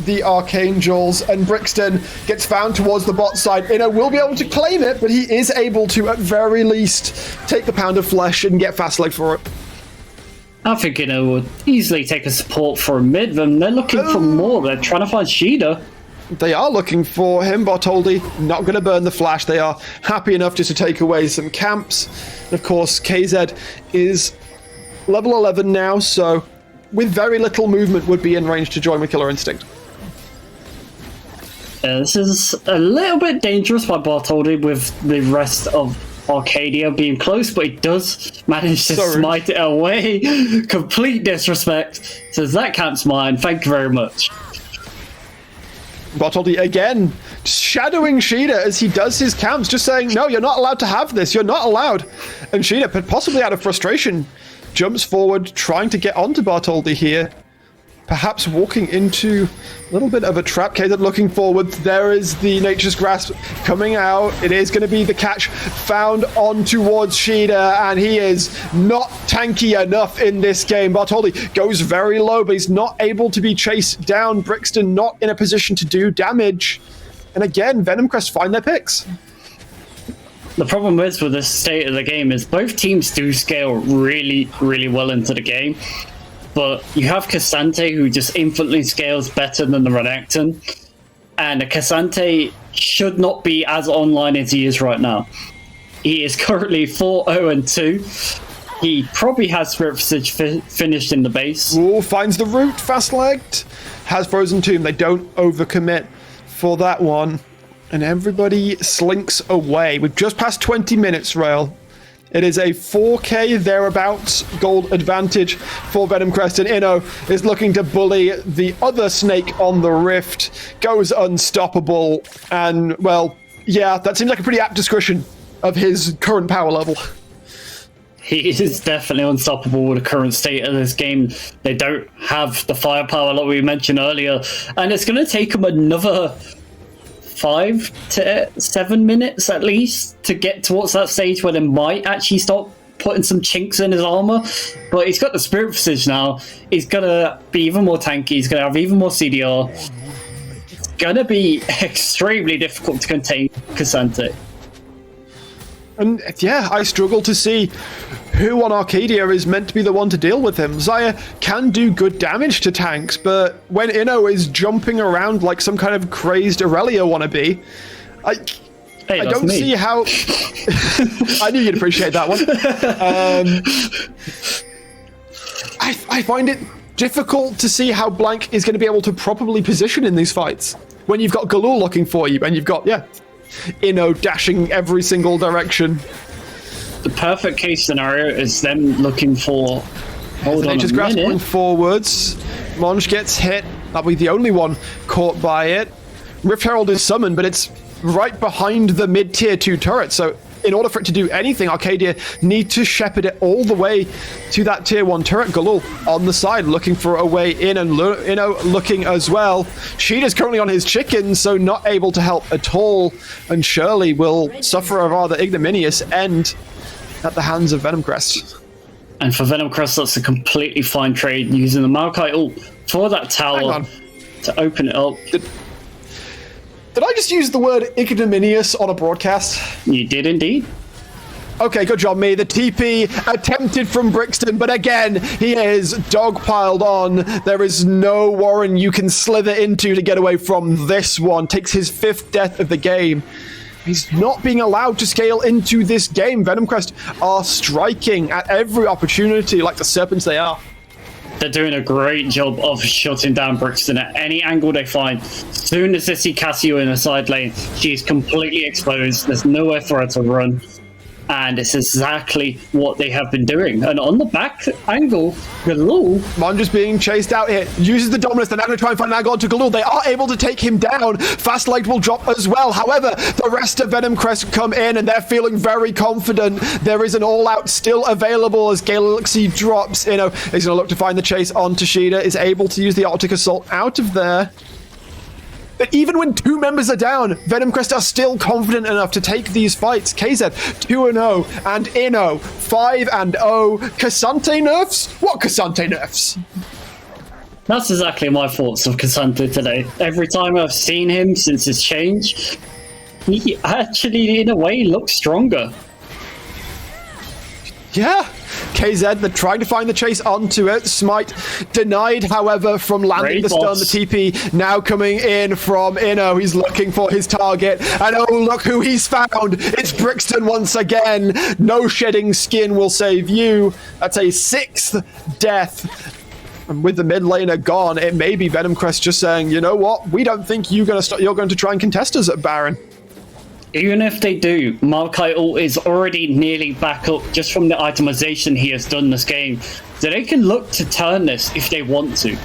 the Archangels, and Brixton gets found towards the bot side. Inno will be able to claim it, but he is able to, at very least, take the pound of flesh and get fast leg for it. I think Inno would easily take a support for a mid, and they're looking for more. They're trying to find Shida. They are looking for him. Bartoldi not going to burn the flash. They are happy enough just to take away some camps. And of course, KZ is level 11 now, so with very little movement would be in range to join with Killer Instinct. This is a little bit dangerous by Bartoldi with the rest of Arcadia being close, but he does manage to smite it away. Complete disrespect. Says that camp's mine. Thank you very much. Bartoldi again shadowing Shida as he does his camps, just saying, no, you're not allowed to have this. You're not allowed. And Shida, possibly out of frustration, jumps forward, trying to get onto Bartoldi here. Perhaps walking into a little bit of a trap. KZ looking forward. There is the Nature's Grasp coming out. It is going to be the catch found on towards Shida, and he is not tanky enough in this game. Bartoldi goes very low, but he's not able to be chased down. Brixton not in a position to do damage. And again, Venom Crest find their picks. The problem is with this state of the game is both teams do scale really, really well into the game. But you have Cassante, who just infinitely scales better than the Renekton. And a Cassante should not be as online as he is right now. He is currently 4-0-2. He probably has Spirit Visage finished in the base. Ooh, finds the root, fast-legged. Has Frozen Tomb. They don't overcommit for that one. And everybody slinks away. We've just passed 20 minutes, Rail. It is a 4k thereabouts gold advantage for Venom Crest, and Inno is looking to bully the other snake on the rift. Goes unstoppable, and well, yeah, that seems like a pretty apt description of his current power level. He is definitely unstoppable with the current state of this game. They don't have the firepower like we mentioned earlier, and it's going to take them another 5 to 7 minutes at least to get towards that stage where they might actually start putting some chinks in his armor. But he's got the Spirit Visage now. He's gonna be even more tanky. He's gonna have even more CDR. It's gonna be extremely difficult to contain Cassante. And yeah, I struggle to see who on Arcadia is meant to be the one to deal with him. Xayah can do good damage to tanks, but when Inno is jumping around like some kind of crazed Aurelia wannabe, I don't see how... I knew you'd appreciate that one. I find it difficult to see how Blank is going to be able to properly position in these fights when you've got Galul looking for you and you've got, Inno dashing every single direction. The perfect case scenario is them looking for... Hold on just grasping forwards. Monge gets hit. That'll be the only one caught by it. Rift Herald is summoned, but it's right behind the mid-tier 2 turret, so in order for it to do anything, Arcadia need to shepherd it all the way to that tier 1 turret. Galul on the side looking for a way in, and Inno looking as well. Shida's currently on his chicken, so not able to help at all, and Shirley will suffer a rather ignominious end at the hands of Venom Crest. And for Venom Crest, that's a completely fine trade, using the Maokai ult for that tower to open it up. Did I just use the word ignominious on a broadcast? You did indeed. Okay, good job, me. The TP attempted from Brixton, but again, he is dogpiled on. There is no Warren you can slither into to get away from this one. Takes his 5th death of the game. He's not being allowed to scale into this game. Venom Crest are striking at every opportunity like the serpents they are. They're doing a great job of shutting down Brixton at any angle they find. As soon as they see Cassio in the side lane, she's completely exposed. There's nowhere for her to run. And it's exactly what they have been doing. And on the back angle, Galul... Mon just being chased out here. Uses the dominance. They're now going to try and find an angle onto Galul. They are able to take him down. Fast Light will drop as well. However, the rest of Venom Crest come in and they're feeling very confident. There is an all-out still available as Galaxy drops. He's going to look to find the chase on Tashida. Is able to use the Arctic Assault out of there. But even when 2 members are down, Venom Crest are still confident enough to take these fights. KZ 2-0 and Inno 5-0. Cassante nerfs? What Cassante nerfs? That's exactly my thoughts of Cassante today. Every time I've seen him since his change, he actually, in a way, looks stronger. Yeah. KZ, they're trying to find the chase onto it. Smite denied, however, from landing the stun. The TP now coming in from Inno. He's looking for his target. And oh, look who he's found. It's Brixton once again. No shedding skin will save you. That's a 6th death. And with the mid laner gone, it may be Venom Crest just saying, you know what? We don't think you're going to try and contest us at Baron. Even if they do, Malkail is already nearly back up just from the itemization he has done this game. So they can look to turn this if they want to.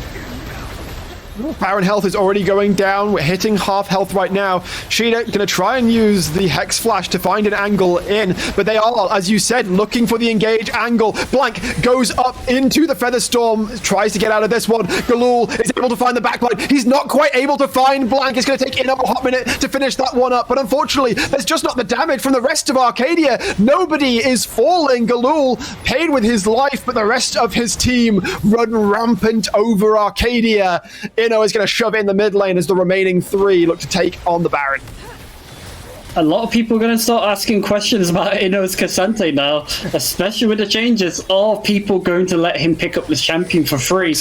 Baron health is already going down. We're hitting half health right now. Sheeta going to try and use the Hex Flash to find an angle in, but they are, as you said, looking for the engage angle. Blank goes up into the Feather Storm, tries to get out of this one. Galul is able to find the backline. He's not quite able to find Blank. It's going to take Inno a hot minute to finish that one up, but unfortunately, there's just not the damage from the rest of Arcadia. Nobody is falling. Galul paid with his life, but the rest of his team run rampant over Arcadia. Inno is going to shove in the mid lane as the remaining 3 look to take on the Baron. A lot of people are going to start asking questions about Inno's Cassante now, especially with the changes. Are people going to let him pick up the champion for free?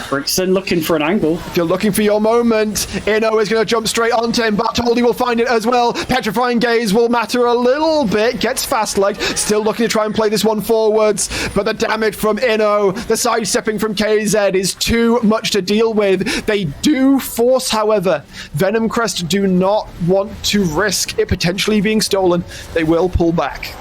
Brixton looking for an angle. If you're looking for your moment, Inno is going to jump straight onto him. Bartoldi will find it as well. Petrifying Gaze will matter a little bit. Gets fast light. Still looking to try and play this one forwards. But the damage from Inno, the sidestepping from KZ is too much to deal with. They do force, however. Venom Crest do not want to risk it potentially being stolen. They will pull back.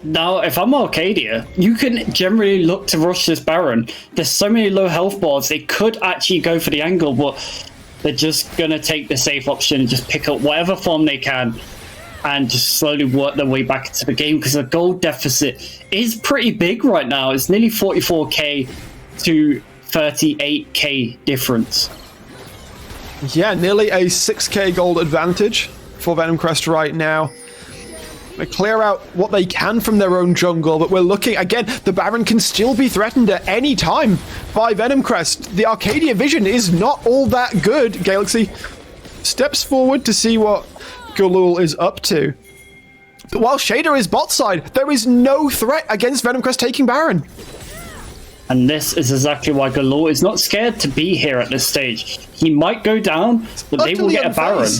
Now, if I'm Arcadia, you can generally look to rush this Baron. There's so many low health bars, they could actually go for the angle, but they're just going to take the safe option and just pick up whatever farm they can and just slowly work their way back into the game, because the gold deficit is pretty big right now. It's nearly 44k to 38k difference. Yeah, nearly a 6k gold advantage for Venom Crest right now. They clear out what they can from their own jungle, but we're looking, again, the Baron can still be threatened at any time by Venom Crest. The Arcadia vision is not all that good. Galaxy steps forward to see what Galul is up to. But while Shader is bot side, there is no threat against Venom Crest taking Baron. And this is exactly why Galul is not scared to be here at this stage. He might go down, but they will get a Baron.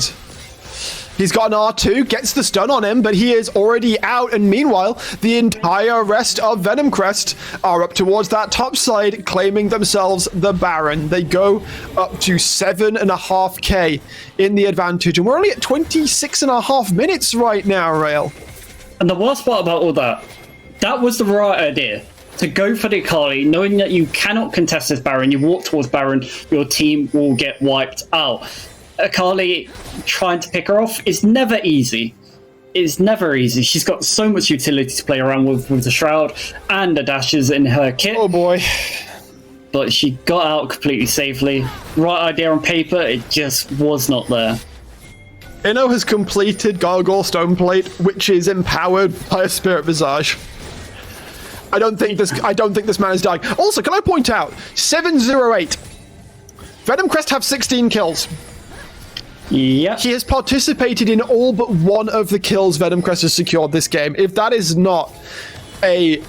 He's got an R2, gets the stun on him, but he is already out. And meanwhile, the entire rest of Venom Crest are up towards that top side, claiming themselves the Baron. They go up to 7.5k in the advantage. And we're only at 26.5 minutes right now, Rail. And the worst part about all that was the right idea. To go for the Akali, knowing that you cannot contest this Baron, you walk towards Baron, your team will get wiped out. Akali trying to pick her off is never easy. It's never easy. She's got so much utility to play around with the Shroud and the dashes in her kit. Oh boy. But she got out completely safely. Right idea on paper, it just was not there. Inno has completed Gargoyle Stoneplate, which is empowered by a Spirit Visage. I don't think this man is dying. Also, can I point out, 708. Venom Crest have 16 kills. Yeah. He has participated in all but one of the kills Venom Crest has secured this game. If that is not a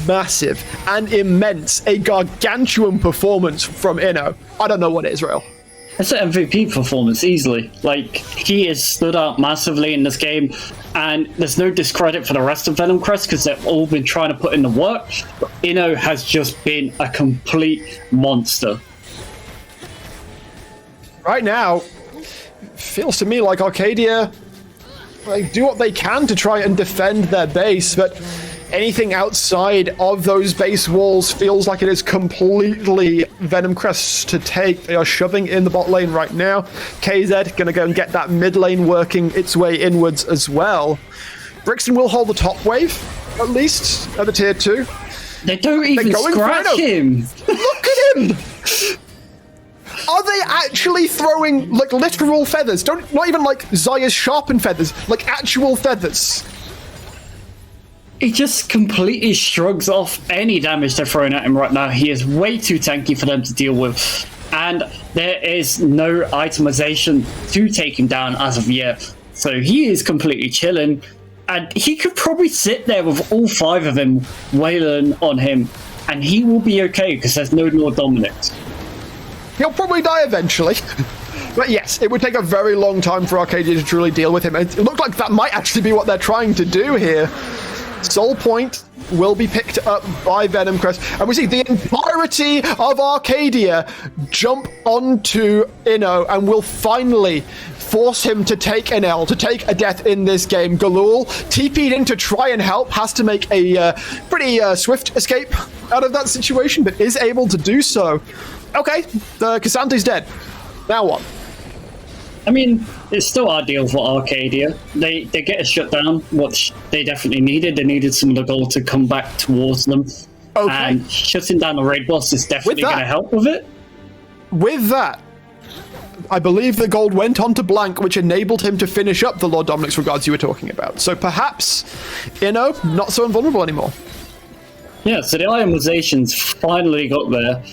massive and immense, a gargantuan performance from Inno, I don't know what is, Rail. It's an MVP performance, easily. Like, he has stood out massively in this game, and there's no discredit for the rest of Venom Crest because they've all been trying to put in the work, but Inno has just been a complete monster. Right now, feels to me like Arcadia do what they can to try and defend their base, but anything outside of those base walls feels like it is completely Venom Crest to take. They are shoving in the bot lane right now. KZ going to go and get that mid lane working its way inwards as well. Brixton will hold the top wave, at least, at the tier 2. They don't even scratch him. Look at him! Are they actually throwing, like, literal feathers? Not even, like, Zaya's sharpened feathers. Like, actual feathers. He just completely shrugs off any damage they're throwing at him right now. He is way too tanky for them to deal with. And there is no itemization to take him down as of yet. So he is completely chilling. And he could probably sit there with all 5 of them wailing on him. And he will be okay because there's no Lord Dominics. He'll probably die eventually. But yes, it would take a very long time for Arcadia to truly deal with him. It looked like that might actually be what they're trying to do here. Soul Point will be picked up by Venom Crest. And we see the entirety of Arcadia jump onto Inno and will finally force him to take an L, to take a death in this game. Galul, TP'd in to try and help, has to make a pretty swift escape out of that situation, but is able to do so. Okay, the Cassante's dead. Now what? I mean, it's still ideal for Arcadia. They get a shutdown, which they definitely needed. They needed some of the gold to come back towards them. Okay. And shutting down the raid boss is definitely going to help with it. With that, I believe the gold went on to Blank, which enabled him to finish up the Lord Dominic's regards you were talking about. So perhaps, Inno, not so invulnerable anymore. Yeah, so the itemizations finally got there.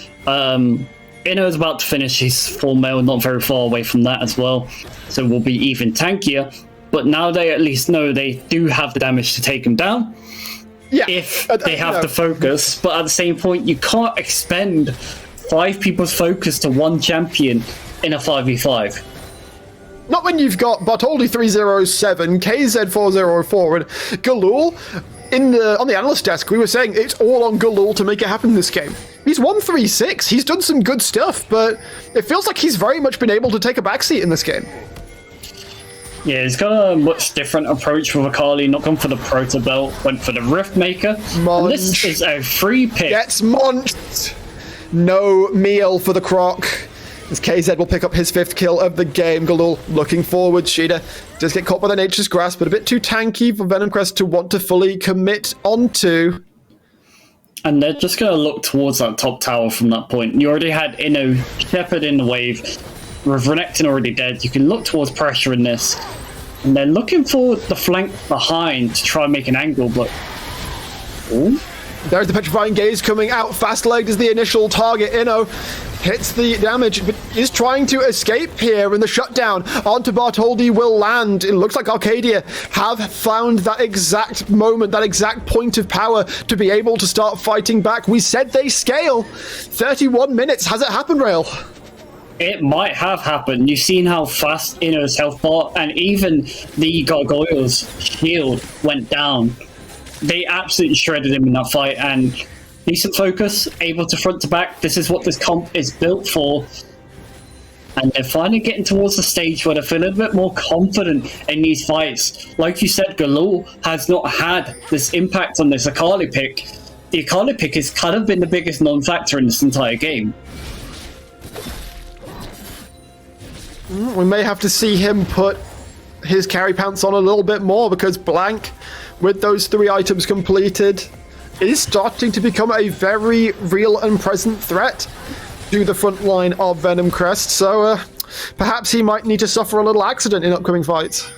Inno's about to finish his full mail, not very far away from that as well. So we'll be even tankier. But now they at least know they do have the damage to take him down. Yeah. If they have to focus. But at the same point, you can't expend 5 people's focus to 1 champion in a 5v5. Not when you've got Bartoldi 307, KZ 404, and Galul. On the analyst desk, we were saying it's all on Galul to make it happen in this game. He's 136. He's done some good stuff, but it feels like he's very much been able to take a backseat in this game. Yeah, he's got a much different approach with Akali. Not gone for the Proto Belt, went for the Rift Maker. And this is a free pick. Gets munched. No meal for the Croc. As KZ will pick up his 5th kill of the game. Galul looking forward. Sheeta does get caught by the Nature's Grasp, but a bit too tanky for Venom Crest to want to fully commit onto. And they're just going to look towards that top tower from that point. You already had Inno Shepherd in the wave. With Renekton already dead, you can look towards pressure in this. And they're looking for the flank behind to try and make an angle, but... Ooh. There's the Petrifying Gaze coming out. Fast-legged is the initial target. Inno hits the damage, but is trying to escape here, and the shutdown onto Bartoldi will land. It looks like Arcadia have found that exact moment, that exact point of power to be able to start fighting back. We said they scale. 31 minutes. Has it happened, Rail? It might have happened. You've seen how fast Inno's health bar, and even the Gargoyle's shield went down. They absolutely shredded him in that fight, and decent focus, able to front to back. This is what this comp is built for. And they're finally getting towards the stage where they feel a little bit more confident in these fights. Like you said, Galul has not had this impact on this Akali pick. The Akali pick has kind of been the biggest non-factor in this entire game. We may have to see him put his carry pants on a little bit more, because Blank, with those 3 items completed, is starting to become a very real and present threat to the front line of Venom Crest. So perhaps he might need to suffer a little accident in upcoming fights.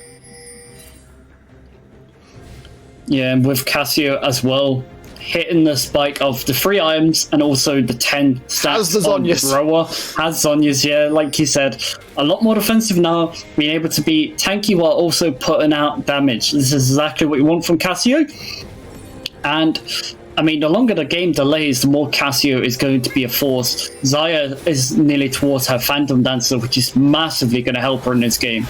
Yeah, and with Cassio as well, hitting the spike of the 3 items and also the 10 stats on Roa. Has Zhonya's, yeah, like you said. A lot more defensive now, being able to be tanky while also putting out damage. This is exactly what you want from Cassio. And, I mean, the longer the game delays, the more Cassio is going to be a force. Zaya is nearly towards her Phantom Dancer, which is massively going to help her in this game.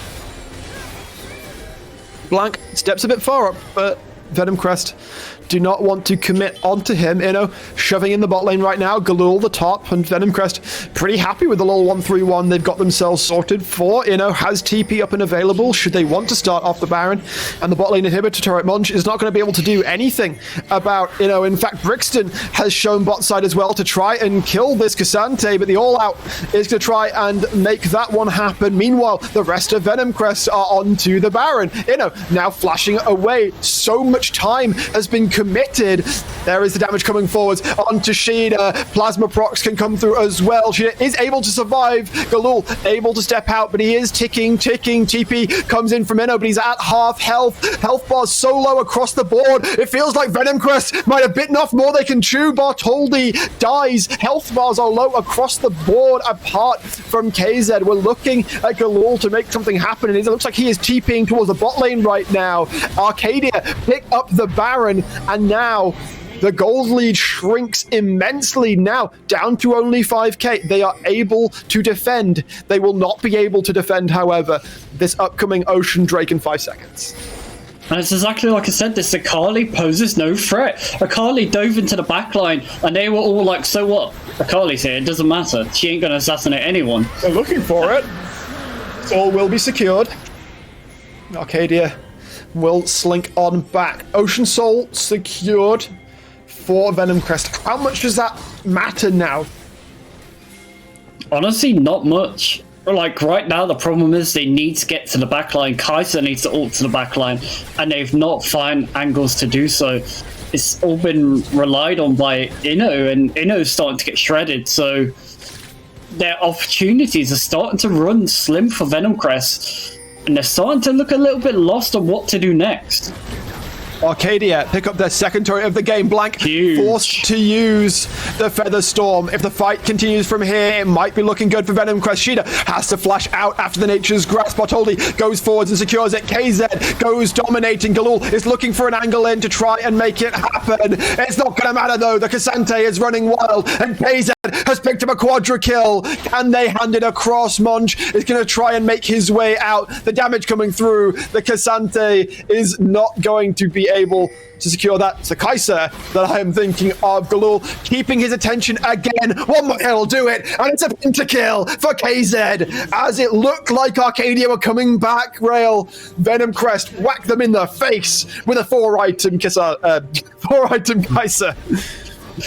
Blank steps a bit far up, but Venom Crest do not want to commit onto him. Shoving in the bot lane right now. Galul the top, and Venomcrest pretty happy with the little 1-3-1 they've got themselves sorted for. Has TP up and available should they want to start off the Baron. And the bot lane inhibitor turret Munch is not going to be able to do anything about, in fact, Brixton has shown bot side as well to try and kill this Cassante, but the all-out is going to try and make that one happen. Meanwhile, the rest of Venomcrest are onto the Baron. Now flashing away. So much time has been committed. There is the damage coming forwards onto Sheeda. Plasma procs can come through as well. Sheeda is able to survive. Galul able to step out, but he is ticking. TP comes in from but he's at half health. Health bars so low across the board. It feels like Venomcrest might have bitten off more they can chew. Bartholdi dies. Health bars are low across the board apart from KZ. We're looking at Galul to make something happen, and it looks like he is TPing towards the bot lane right now. Arcadia pick up the Baron, and now the gold lead shrinks immensely now, down to only 5k. They are able to defend. They will not be able to defend, however, this upcoming Ocean Drake in 5 seconds. And it's exactly like I said, this Akali poses no threat. Akali dove into the backline, and they were all like, so what? Akali's here, it doesn't matter. She ain't gonna assassinate anyone. They're looking for it. All will be secured. Arcadia will slink on back. Ocean Soul secured for Venomcrest. How much does that matter now? Honestly, not much. Like, right now, the problem is they need to get to the backline. Kai'Sa needs to ult to the backline, and they've not found angles to do so. It's all been relied on by Inno, and Inno's starting to get shredded, so their opportunities are starting to run slim for Venomcrest, and they're starting to look a little bit lost on what to do next. Arcadia pick up their second turret of the game. Blank forced to use the Feather Storm. If the fight continues from here, it might be looking good for Venomcrest. Sheeda has to flash out after the Nature's Grasp. Bartholdi goes forwards and secures it. KZ goes dominating. Galul is looking for an angle in to try and make it happen. It's not going to matter though. The Cassante is running wild, and KZ has picked up a quadra kill. Can they hand it across? Monch is going to try and make his way out. The damage coming through. The Cassante is not going to be able to secure that. It's the Kai'Sa that I am thinking of. Galul keeping his attention again. One more kill will do it, and it's a pentakill for KZ. As it looked like Arcadia were coming back, Rail, Venomcrest whacked them in the face with a 4-item Kai'Sa.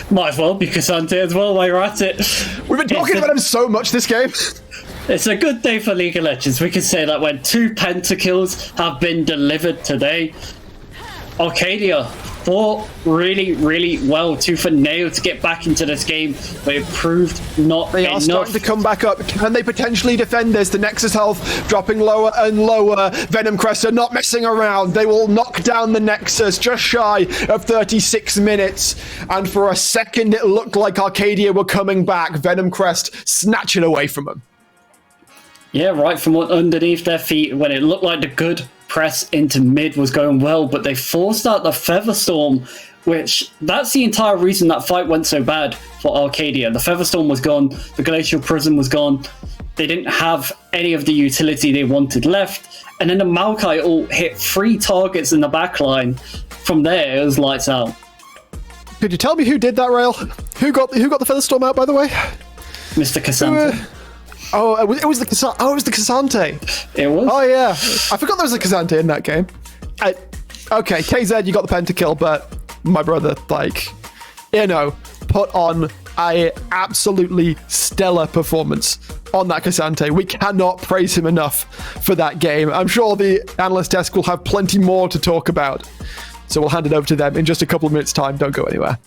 Might as well be Cassante as well while you're at it. We've been talking about him so much this game. It's a good day for League of Legends. We can say that when 2 pentakills have been delivered today, Arcadia fought really, really well tooth and nail to get back into this game, but it proved not They enough. are starting to come back up. Can they potentially defend this? The Nexus health dropping lower and lower. Venomcrest are not messing around. They will knock down the Nexus just shy of 36 minutes. And for a second, it looked like Arcadia were coming back. Venomcrest snatch it away from them. Yeah, right from underneath their feet when it looked like the good press into mid was going well, but they forced out the Featherstorm, which that's the entire reason that fight went so bad for Arcadia. The Featherstorm was gone, the Glacial Prism was gone, they didn't have any of the utility they wanted left, and then the Maokai ult hit 3 targets in the backline. From there, it was lights out. Could you tell me who did that, Rail? Who got the Featherstorm out, by the way? Mr. Cassante. It was the Cassante. Oh, it was the Cassante. It was? Oh, yeah. I forgot there was a Cassante in that game. Okay, KZ, you got the pentakill, but my brother, put on a absolutely stellar performance on that Cassante. We cannot praise him enough for that game. I'm sure the analyst desk will have plenty more to talk about. So we'll hand it over to them in just a couple of minutes' time. Don't go anywhere.